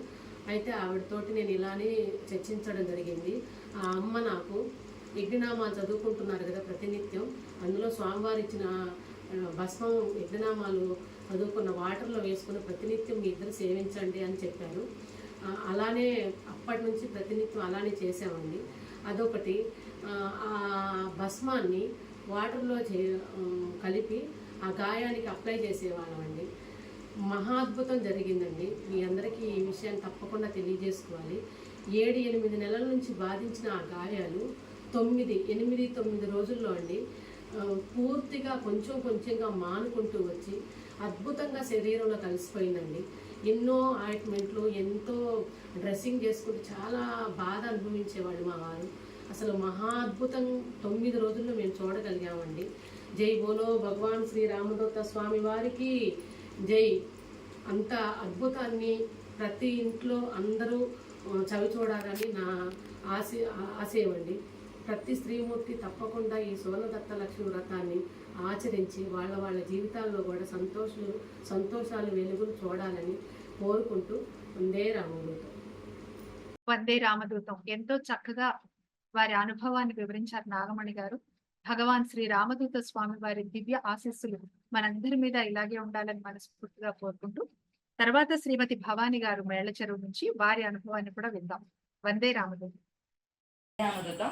అయితే ఆవిడతోటి నేను ఇలానే చర్చించడం జరిగింది. ఆ అమ్మ నాకు యజ్ఞనామాలు చదువుకుంటున్నారు కదా ప్రతినిత్యం, అందులో స్వామివారు ఇచ్చిన భస్మం యజ్ఞనామాలు చదువుకున్న వాటర్లో వేసుకుని ప్రతినిత్యం మీ ఇద్దరు సేవించండి అని చెప్పారు. అలానే అప్పటి నుంచి ప్రతినిత్యం అలానే చేసామండి. అదొకటి. ఆ భస్మాన్ని వాటర్లో కలిపి ఆ గాయానికి అప్లై చేసేవాళ్ళమండి. మహా అద్భుతం జరిగిందండి. మీ అందరికీ ఈ విషయాన్ని తప్పకుండా తెలియజేసుకోవాలి. 7-8 నెలల నుంచి బాధించిన ఆ గాయాలు 8-9 రోజుల్లో అండి పూర్తిగా కొంచెంగా మానుకుంటూ వచ్చి అద్భుతంగా శరీరంలో కలిసిపోయిందండి. ఎన్నో ఆయింట్మెంట్లు, ఎంతో డ్రెస్సింగ్ చేసుకుంటూ చాలా బాధ అనుభవించేవాళ్ళు మా వారు. అసలు మహా అద్భుతం 9 రోజుల్లో మేము చూడగలిగామండి. జై బోలో భగవాన్ శ్రీ రామదూత స్వామి వారికి జై. అంత అద్భుతాన్ని ప్రతి ఇంట్లో అందరూ చవి చూడాలని నా ఆశయం అండి. ప్రతి స్త్రీమూర్తి తప్పకుండా ఈ సువర్ణదత్త లక్ష్మి వ్రతాన్ని ఆచరించి వాళ్ళ జీవితాల్లో కూడా సంతోషాలు వెలుగులు చూడాలని కోరుకుంటూ వందే రామదూతం. వందే రామదూతం ఎంతో చక్కగా వారి అనుభవాన్ని వివరించారు నాగమణి గారు. భగవాన్ శ్రీ రామదూత స్వామి వారి దివ్య ఆశీస్సులు మనందరి మీద ఇలాగే ఉండాలని మనస్ఫూర్తిగా కోరుకుంటూ తర్వాత శ్రీమతి భవాని గారు మేళ్ల చెరువు నుంచి వారి అనుభవాన్ని కూడా విందాం. వందే రామదూతం. రామదూతం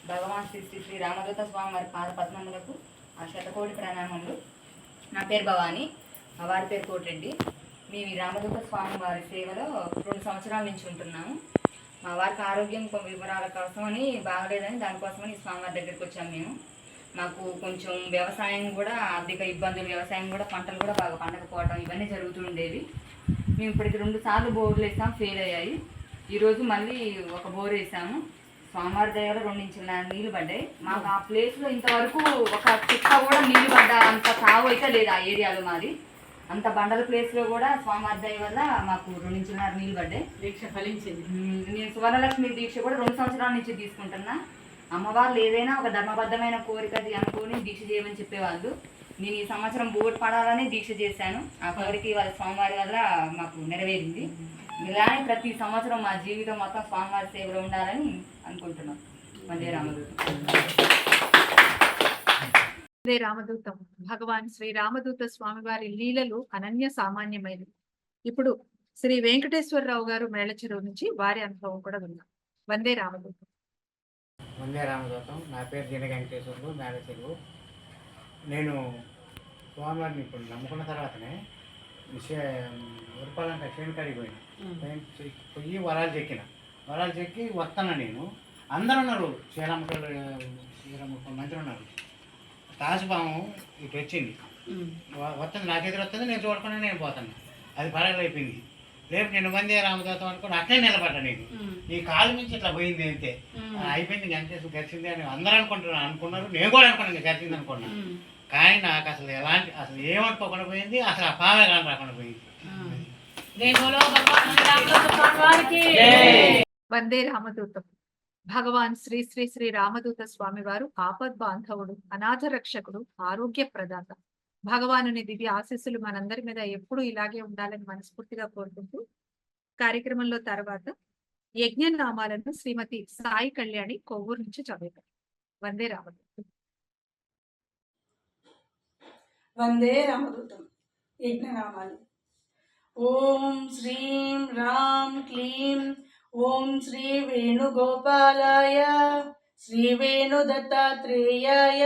భగవాన్ శ్రీ రామదూత స్వామి వారి పాద పద్మములకు ఆ శతకోటి ప్రణామములు. నా పేరు భవాని, మా వారి పేరు కోటిరెడ్డి. మేము ఈ రామదూత స్వామి వారి సేవలో 2 సంవత్సరాల నుంచి ఉంటున్నాము. మా వారికి ఆరోగ్యం వివరాల కోసమని బాగలేదని దానికోసమని స్వామివారి దగ్గరికి వచ్చాము. మాకు కొంచెం వ్యవసాయం కూడా ఆర్థిక ఇబ్బందులు, వ్యవసాయం కూడా పంటలు కూడా బాగా పండకపోవడం ఇవన్నీ జరుగుతుండేవి. మేము ఇప్పటికి 2 సార్లు బోర్లు వేసాము, ఫెయిల్ అయ్యాయి. ఈరోజు మళ్ళీ ఒక బోర్ వేసాము. స్వామివారి దయలో 2 ఇంచుల నీళ్ళు పడ్డాయి. మాకు ఆ ప్లేస్లో ఇంతవరకు ఒక చుక్క కూడా నీళ్ళు పడ్డా అంత తావు అయితే లేదు ఆ ఏరియాలో. మాది అంత బండల ప్లేస్లో కూడా స్వామివారి దయ వల్ల మాకు 2 ఇంచుల నీళ్ళు పడ్డాయి. దీక్ష ఫలించింది. నేను సువర్ణలక్ష్మి దీక్ష కూడా 2 సంవత్సరాల నుంచి తీసుకుంటున్నా. అమ్మవాళ్ళు ఏదైనా ఒక ధర్మబద్ధమైన కోరిక అనుకొని దీక్ష చేయమని చెప్పేవాళ్ళు. నేను ఈ సంవత్సరం బోర్డు పడాలని దీక్ష చేశాను. ఆ కోరిక వాళ్ళ స్వామివారి వల్ల మాకు నెరవేరింది. ఇలానే ప్రతి సంవత్సరం మా జీవితం మొత్తం స్వామివారి సేవలో ఉండాలని అనుకుంటున్నాం. వందే రామదూతం. వందే రామదూతం. భగవాన్ శ్రీ రామదూత స్వామి వారి లీలలు అనన్య సామాన్యమైనవి. ఇప్పుడు శ్రీ వెంకటేశ్వరరావు గారు మేళ్ల చెరువు నుంచి వారి అనుభవం కూడా విన్నాం. వందే రామదూతం. వందే రామదూతం. నా పేరు దిన వెంకటేశ్వరుడు, మేళ్ల చెరువు. నేను స్వామివారిని ఇప్పుడు నమ్ముకున్న తర్వాతనే ఊరిపాలంటే శేని కాడికి పోయి వరాలు చెక్కి వస్తాను. నేను అందరూ ఉన్నారు. శ్రీరామ మంత్రి ఉన్నారు. తాసుపాము ఇటు వచ్చింది, వస్తుంది, నాకు ఎదురు వస్తుంది, నేను చూడకుండా నేను పోతాను. అది పడగలు అయిపోయింది. రేపు నేను వందే రామదూతం అనుకుని అట్లే నిలబడ్డా. నేను ఈ కాలు నుంచి ఇట్లా పోయింది అంతే, అయిపోయింది. వెంకటేశ్వర గడిచింది అని అందరూ అనుకున్నారు, నేను కూడా అనుకున్నాను గడిచింది అనుకున్నాను. కానీ నాకు అసలు అసలు ఏమనుకోకుండా పోయింది, అసలు ఆ పామే కానీ రాకుండా పోయింది. వందే రామదూతం. భగవాన్ శ్రీ శ్రీ శ్రీ రామదూత స్వామి వారు ఆపద్ బాంధవుడు, అనాథ రక్షకుడు, ఆరోగ్య ప్రదాత. భగవానుని దివ్య ఆశీస్సులు మనందరి మీద ఎప్పుడూ ఇలాగే ఉండాలని మనస్ఫూర్తిగా కోరుకుంటూ కార్యక్రమంలో తర్వాత యజ్ఞ నామాలను శ్రీమతి సాయి కళ్యాణి కొవ్వూరు నుంచి చదువుతారు. వందే రామదూతం. వందే రామదూతం. యజ్ఞనామాలు. ఓం శ్రీం రాం క్లీం ఓం శ్రీ వేణుగోపాలాయ శ్రీ వేణుదత్తాత్రేయాయ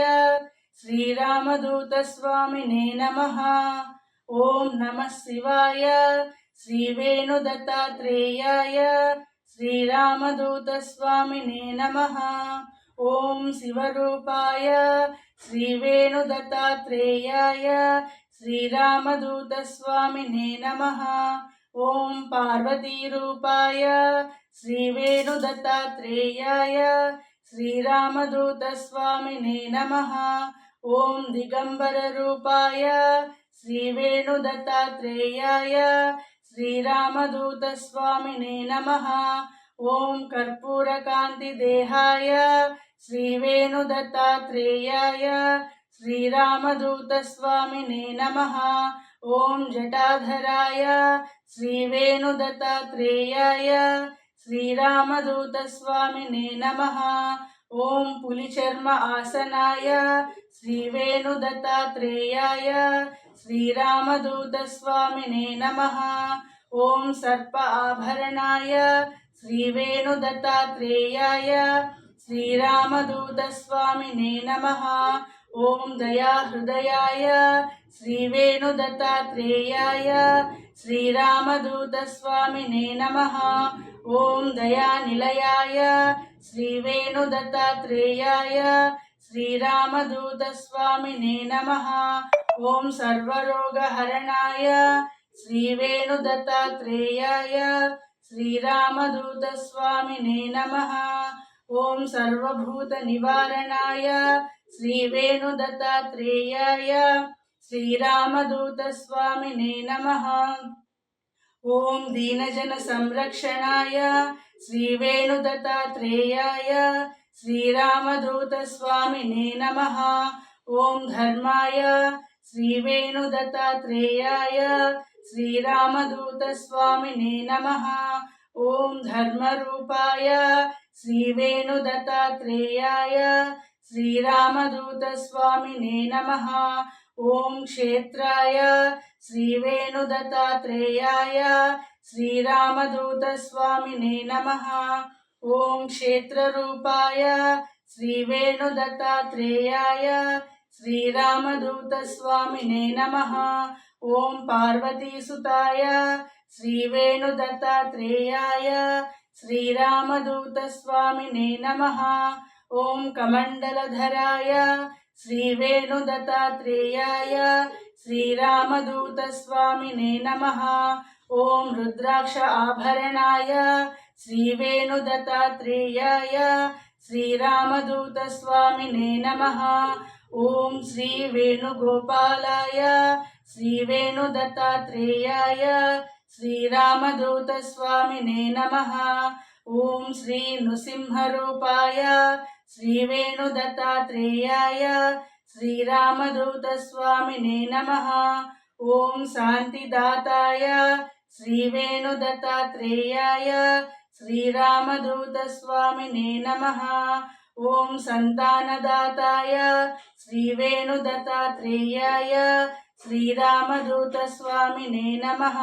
శ్రీరామదూత స్వామినే నమః. ఓం నమః శివాయ శ్రీ వేణుదత్తాత్రేయాయ శ్రీరామదూత స్వామినే నమః. ఓం శివరూపాయ శ్రీ వేణుదత్తాత్రేయాయ శ్రీరామదూత స్వామినే నమః. ఓం పార్వతీరూపాయ శ్రీ వేణుదత్తాత్రేయాయ శ్రీరామదూత స్వామినే నమః. ఓం దిగంబర రూపాయ శ్రీ వేణుదత్తాత్రేయాయ శ్రీరామదూత స్వామినే నమః. ఓం కర్పూరకాంతి దేహాయ శ్రీ వేణుదత్తాత్రేయాయ శ్రీరామదూత స్వామినే నమః. ఓం జటాధరాయ శ్రీ వేణుదత్తాత్రేయాయ శ్రీరామదూత స్వామినే నమః. ఓం పులిచర్మ ఆసనాయ శ్రీ వేణుదత్తాత్రేయాయ శ్రీరామదూత స్వామినే నమః. ఓం సర్ప ఆభరణాయ శ్రీ వేణుదత్తాత్రేయాయ శ్రీరామదూత స్వామినే నమః. ఓం దయాహృదయాయ శ్రీ వేణుదత్తాత్రేయాయ శ్రీరామదూత స్వామినే నమః. ఓం దయానిలయాయ శ్రీ వేణుదత్తాత్రేయాయ శ్రీరామదూత స్వామినే నమః. ఓం సర్వరోగహరణాయ శ్రీ వేణుదత్తాత్రేయాయ శ్రీరామదూత స్వామినే నమః. ఓం సర్వభూత నివారణాయ శ్రీ వేణుదత్తాత్రేయాయ శ్రీరామదూత స్వామినే నమః. ఓం దీనజన సంరక్షణాయ శ్రీ వేణుదత్తాత్రేయాయ శ్రీరామదూత స్వామినే నమః. ఓం ధర్మాయ శ్రీ వేణుదత్తాత్రేయాయ శ్రీరామదూత స్వామినే నమః. ఓం ధర్మరూపాయ శ్రీ వేణుదత్తాత్రేయాయ శ్రీరామదూత స్వామినే నమః. ఓం క్షేత్రాయ శ్రీ వేణుదత్తాత్రేయాయ శ్రీరామదూత స్వామినే నమః. ఓం క్షేత్రరూపాయ శ్రీ వేణుదత్తాత్రేయాయ శ్రీరామదూత స్వామినే నమః. ఓం పార్వతీసుతాయ శ్రీ వేణుదత్తాత్రేయాయ శ్రీరామదూత స్వామినే నమః. ఓం కమండలధరాయ శ్రీ వేణుదత్తాత్రేయాయ శ్రీరామదూత స్వామినే నమః. ఓం రుద్రాక్ష ఆభరణాయ శ్రీ వేణుదత్తాత్రేయాయ శ్రీరామదూత స్వామినే నమః. ఓం శ్రీ వేణుగోపాలాయ శ్రీ వేణుదత్తాత్రేయాయ శ్రీరామదూత స్వామినే నమః. ఓం శ్రీ నృసింహరూపాయ శ్రీ వేణుదత్తాత్రేయాయ శ్రీరామదూత స్వామినే నమః. ఓం శాంతిదాతాయ శ్రీ వేణుదత్తాత్రేయాయ శ్రీరామదూత స్వామినే నమః. ఓం సంతానదాతాయ శ్రీ వేణుదత్తాత్రేయాయ శ్రీరామదూత స్వామినే నమః.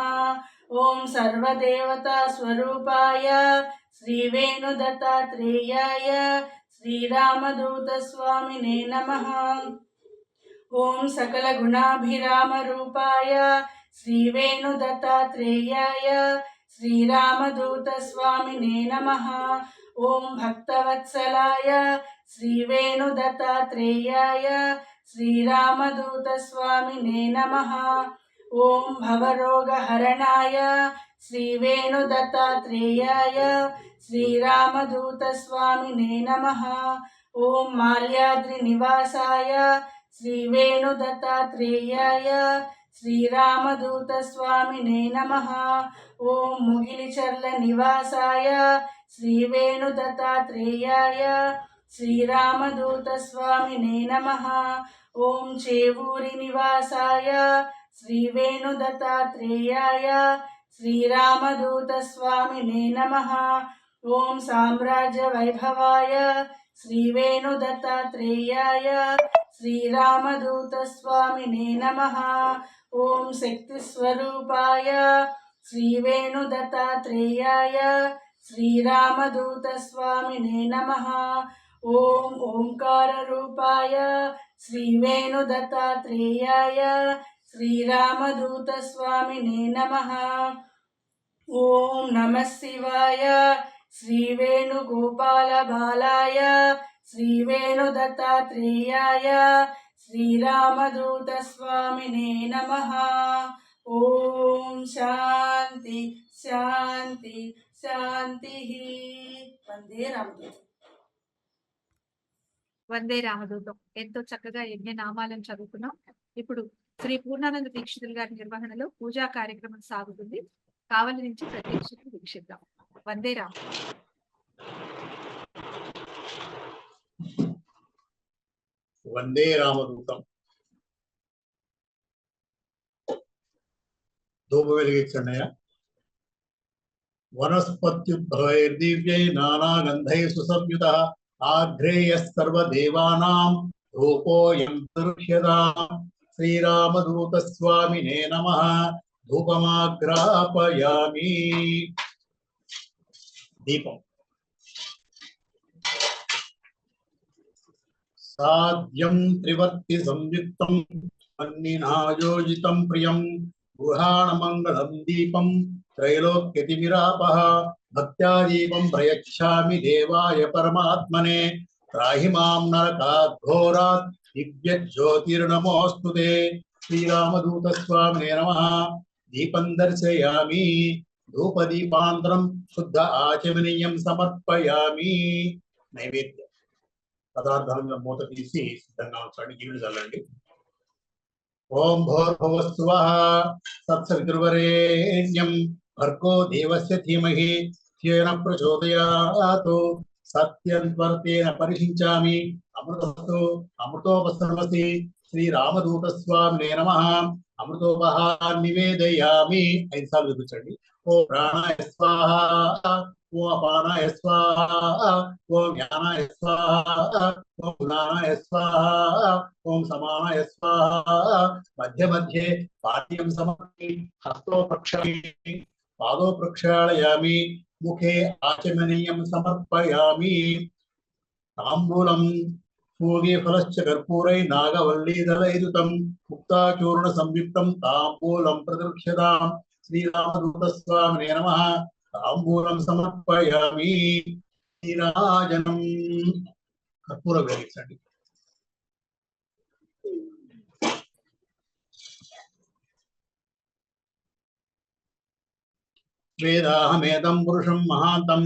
ఓం సర్వదేవతా స్వరూపాయ శ్రీ వేణుదత్తాత్రేయాయ శ్రీరామదూత స్వామినే నమః. ఓం సకల గుణాభిరామ రూపాయ శ్రీ వేణుదత్తాత్రేయాయ శ్రీరామదూత స్వామినే నమః. ఓం భక్తవత్సలాయ శ్రీవేణుదత్తాత్రేయాయ శ్రీరామదూతస్వామినే నమః. ఓం భవరోగహరణాయ శ్రీవేణుదత్తాత్రేయాయ శ్రీరామదూతస్వామినే నమః. ఓం మాల్యాద్రినివాసాయ శ్రీవేణుదత్తాత్రేయాయ శ్రీరామదూతస్వామినే నమః. ఓం ముగిలిచర్ల నివాసాయ శ్రీవేణుదత్తాత్రేయాయ శ్రీరామదూతస్వామినే నమః. ఓం చేవూరి నివాసాయ శ్రీవేణుదత్తాత్రేయాయ శ్రీరామదూతస్వామినే నమః. ఓం సామ్రాజ్య వైభవాయ శ్రీవేణుదత్తాత్రేయాయ శ్రీరామదూతస్వామినే నమః. ఓం శక్తిస్వరూపాయ శ్రీవేణుదత్తాత్రేయాయ శ్రీరామదూతస్వామినే నమః. ఓం ఓంకారరూపాయ శ్రీవేణుదత్తాత్రేయాయ శ్రీరామదూతస్వామినే నమః. ఓం నమః శివాయ శ్రీవేణుగోపాలబాలాయ శ్రీవేణుదత్తాత్రేయాయ శ్రీరామదూతస్వామినే నమః. ఓం శాంతి శాంతి శాంతి. వందే రామదూతం. వందే రామదూతం. ఎంతో చక్కగా యజ్ఞ నామాలను చదువుకున్నాం. ఇప్పుడు శ్రీ పూర్ణానంద దీక్షితులు గారి నిర్వహణలో పూజా కార్యక్రమం సాగుతుంది. కావలి నుంచి ప్రత్యక్షతను వీక్షిద్దాం. వందే రామ. వందే రామదూతం. ధూప వెలిగించండియా. వనస్పత్యుద్భవైర్దివ్యై నానాగంధై సుసంయుతః ఆఘ్రేయః సర్వదేవానాం రూపోऽయం దృశ్యతాం. శ్రీరామదూతస్వామినే నమః. ధూపమాగ్రాపయామి. దీపం. సాధ్యం త్రివర్తి సంయుక్తం అన్నినాయోజితం ప్రియం గృహాణమంగళం దీపం త్రైలోక్యతిమిరాపః. భక్త్యా దీపం ప్రయచ్ఛామి దేవాయ పరమాత్మనే. త్రాహి మాం నరకాఘోరాత్ దివ్యజ్యోతిర్నమోऽస్తుతే. శ్రీరామదూతస్వామినే నమః. దీపం దర్శయామి. ధూపదీపాంతరం శుద్ధ ఆచమనీయం సమర్పయామి. నైవేద్యం పదార్థాల మూత తీసి సిద్ధంగా ఉంచండి. నీళ్లు చల్లండి. ఓం భూర్భువస్సువః తత్సవితుర్వరేణ్యం భర్గో దేవస్య ధీమహి ధియేన ప్రచోదయాత్. సత్యం త్వర్తేన పరిషించామి. అమృతస్తు అమృతోపసర్వసి. శ్రీరామదూతస్వామినే నమః. అమృతోపహారం నివేదయామి. 5 సార్లు చూపించండి. ఓం ప్రాణాయ స్వాహా. ఓం అపానాయ స్వాహా. ఓం జ్ఞానాయ స్వాహా. ఓం జ్ఞానాయ స్వాహా. ఓం సమానాయ స్వాహా. మధ్య మధ్యే పాఠ్యం సమర్పి హస్తో ప్రక్షాళయామి. పాదో ప్రక్షాళయామి. ముఖే ఆచమనీయం సమర్పయామి. తాంబూలం పూగే ఫలశ్చ కర్పూరై నాగవల్లీదలైదుతం ముక్తాచూర్ణ సంయుక్తం తాంబూలం ప్రదృక్ష్యతాం. శ్రీరామదూతస్వామినే నమః. తాంబూలం సమర్పయామి. నీరాజనం. కర్పూరం వెలిగించండి. వేదాహమేదం పురుషం మహాంతం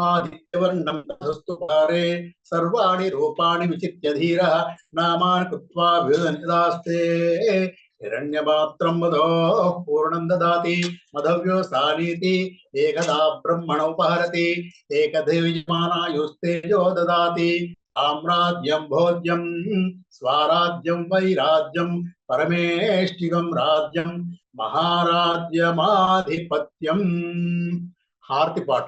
ఆదిత్యవర్ణం తథస్తుపారే సర్వాణి రూపాణి విచిత్య ధీరః నామాని కృత్వా విదనిదాస్తే. హిరణ్యపాత్రం వదో పూర్ణం దదాతి మధవ్యో సానీతి ఏకదా బ్రహ్మణోపహరతి ఏకదేవిమానాయుస్తేజో దదాతి. సామ్రాజ్యం భోజ్యం స్వరాజ్యం వైరాజ్యం పరమేష్టికం రాజ్యం మహారాజ్యమాధిపత్యం. హారతి పాట.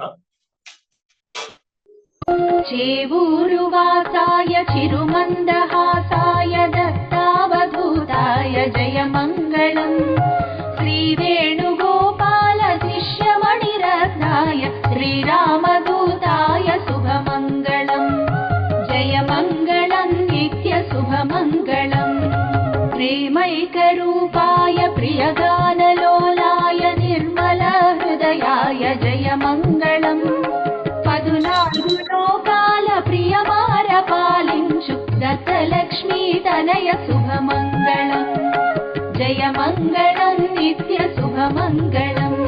చేవూరువాసాయ చిరుమందహాసాయ దత్తావధూతాయ జయమంగళం. శ్రీవేణుగోపాల శిష్యమణిరత్నాయ శ్రీరామదూతాయ శుభమంగళం. జయమంగళం నిత్య శుభమంగళం. ప్రేమైకరూపాయ ప్రియగానలోలాయ నిర్మల హృదయాయ జయమంగళం. 14 तनय शुभमङ्गलम् जय मङ्गलं नित्य शुभमङ्गलम्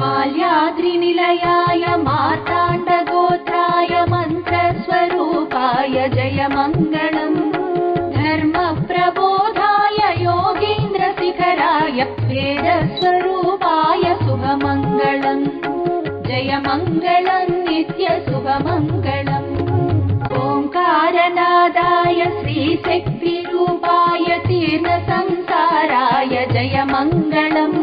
माल्याद्रिनिलयाय मार्ताण्डगोत्राय मन्त्रस्वरूपाय जय मङ्गलम् धर्मप्रबोधाय योगीन्द्रशिखराय वेदस्वरूपाय शुभमङ्गलम् जय मङ्गलं नित्य शुभमङ्गलम् ओङ्कारनादाय श्रीशक्तिरूपाय तीर्थसंसाराय जय मङ्गलम्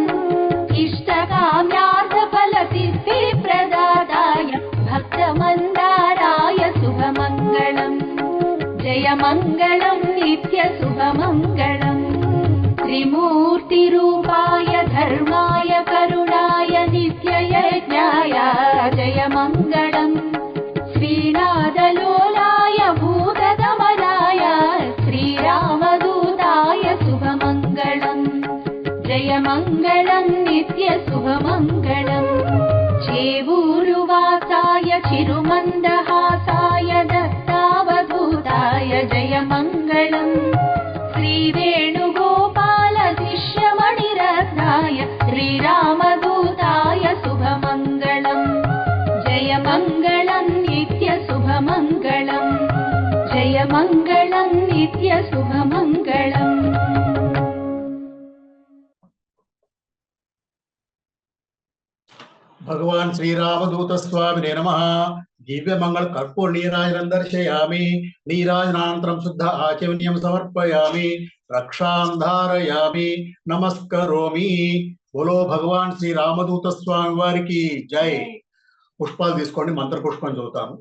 इष्टकाम्यार्थफलसिद्धिप्रदाताय भक्तमन्दाराय शुभमङ्गलम् जय मङ्गलं नित्य शुभमङ्गलम् त्रिमूर्तिरूपाय धर्माय करुणाय नित्ययज्ञाय जय मङ्गलम् श्रीनादलोलाय भूतदमनाय श्रीरामदूताय शुभमङ्गलम् जय मङ्गलं नित्य शुभमङ्गलम् चेवूरुवासाय चिरुमन्दहासाय दत्तावधूताय जय मङ्गलम् श्रीवेणुगोपालशिष्यमणिरत्नाय श्रीरामदूताय शुभमङ्गलम् जय मङ्गलं नित्य शुभमङ्गलम् जय मङ्गलं नित्य शुभमङ्गलम् भगवान श्रीरामदूत स्वामिने नमः। दिव्य मंगल कर्पूर नीराजनं दर्शयामि। नीराजनानन्तरं शुद्ध आचमनीयं समर्पयामि। रक्षां धारयामि, नमस्करोमि। बोलो भगवान श्री रामदूत स्वामी वारिकी जय। पुष्पाలు తీసుకోండి, మంత్ర పుష్పం చదువుతాను.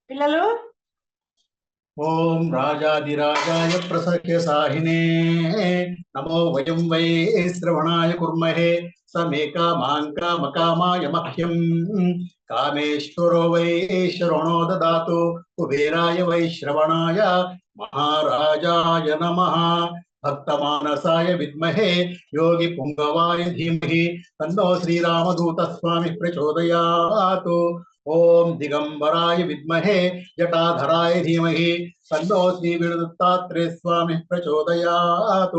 పిల్లలు ओम राजाधिराजाय प्रसख्य साहिने नमो वयं वै श्रवणाय कुर्महे समे कामाय मह्यं कामेश्वरो वै श्रवणो ददातु कुबेराय वै श्रवणाय महाराजाय नमः। भक्तमानसाय विद्महे योगी पुंगवाय धीमहि तन्नो श्रीरामदूत स्वामी प्रचोदयात्। ओम दिगंबराय विद्महे जटाधराय धीमहि तन्नो श्री विष्णुदत्तात्रेय स्वामी प्रचोदयात्।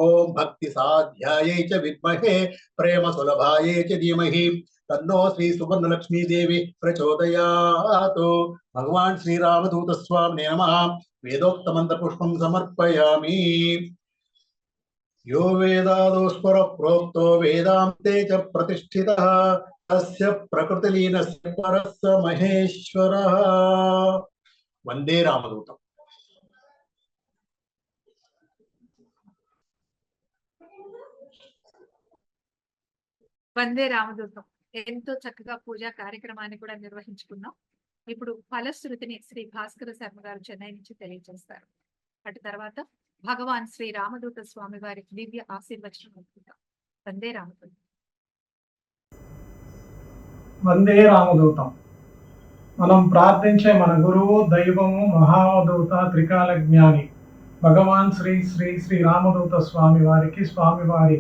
ओम भक्ति साध्यायै च विद्महे प्रेम सुलभायै च धीमहि तन्नो श्री सुवर्ण लक्ष्मी देवी प्रचोदयात्। भगवान श्री रामदूत स्वामिने नमः। वेदोक्त मंत्र पुष्पं समर्पयामि। यो वेदादोस्वर प्रोक्तो वेदान्ते च प्रतिष्ठितः तस्य प्रकृतिलीनस्य परस्य महेश्वरः। वंदे रामदूतम्। వందే రామదూతం. ఎంతో చక్కగా పూజా కార్యక్రమాన్ని కూడా నిర్వహించుకున్నాం. ఇప్పుడు ఫలశ్రుతిని శ్రీ భాస్కర శర్మ గారు చెన్నై నుంచి తెలియజేస్తారు. అటు తర్వాత భగవాన్ శ్రీ రామదూత స్వామి వారి దివ్య ఆశీర్వచనం అందుకుంటాం. వందే రామదూతం. వందే రామదూతం. మనం ప్రార్థించే మన గురువు, దైవము, మహావధూత, త్రికాల జ్ఞాని భగవాన్ శ్రీ శ్రీ శ్రీ రామదూత స్వామి వారికి, స్వామివారి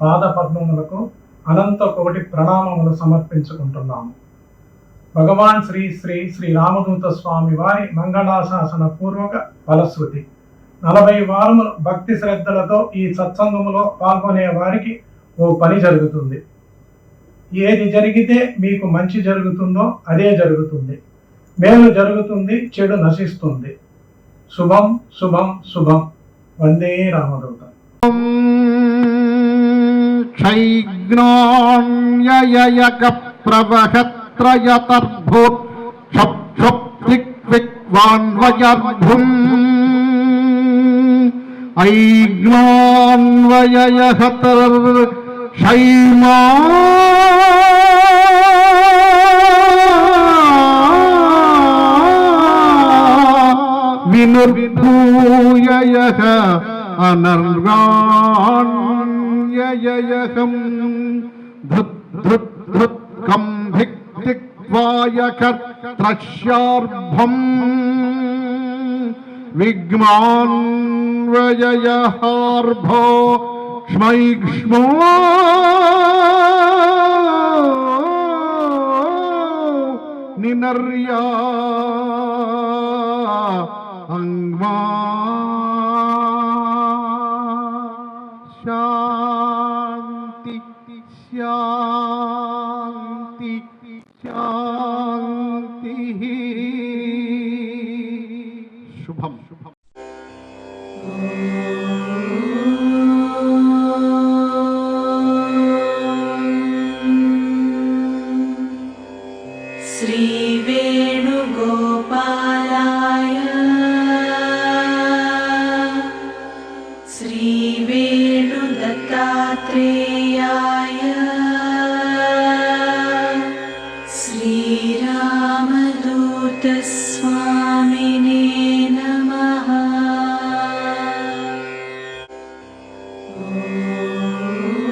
పాద పద్మములకు అనంత కోటి ప్రణామములు సమర్పించుకుంటున్నాము. భగవాన్ శ్రీ శ్రీ శ్రీ రామదూత స్వామి వారి మంగళాశాసన పూర్వక ఫలశ్రుతి. 40 వారములు భక్తి శ్రద్ధలతో ఈ సత్సంగములో పాల్గొనే వారికి ఓ పని జరుగుతుంది. ఏది జరిగితే మీకు మంచి జరుగుతుందో అదే జరుగుతుంది. మేలు జరుగుతుంది, చెడు నశిస్తుంది. శుభం శుభం శుభం. వందే రామదూతం. క్షైజ్ఞాన్యయక ప్రవహత్రయతర్భూత్ క్షప్క్షప్తిక్విక్వాన్వయర్భుం ఐజ్ఞాన్వయయహతర్ శైమా వినుర్భూయయః అనర్గాణ్యయయహం ధృత్ ధృత్ ధృత్ కంభిక్తిక్వాయకర్త్రశ్యార్భం విగ్మాన్వయయహార్భో క్ష్మైక్ష్మో నినర్యా అంగ్మా శాంతి శాంతి శాంతి శుభం శుభం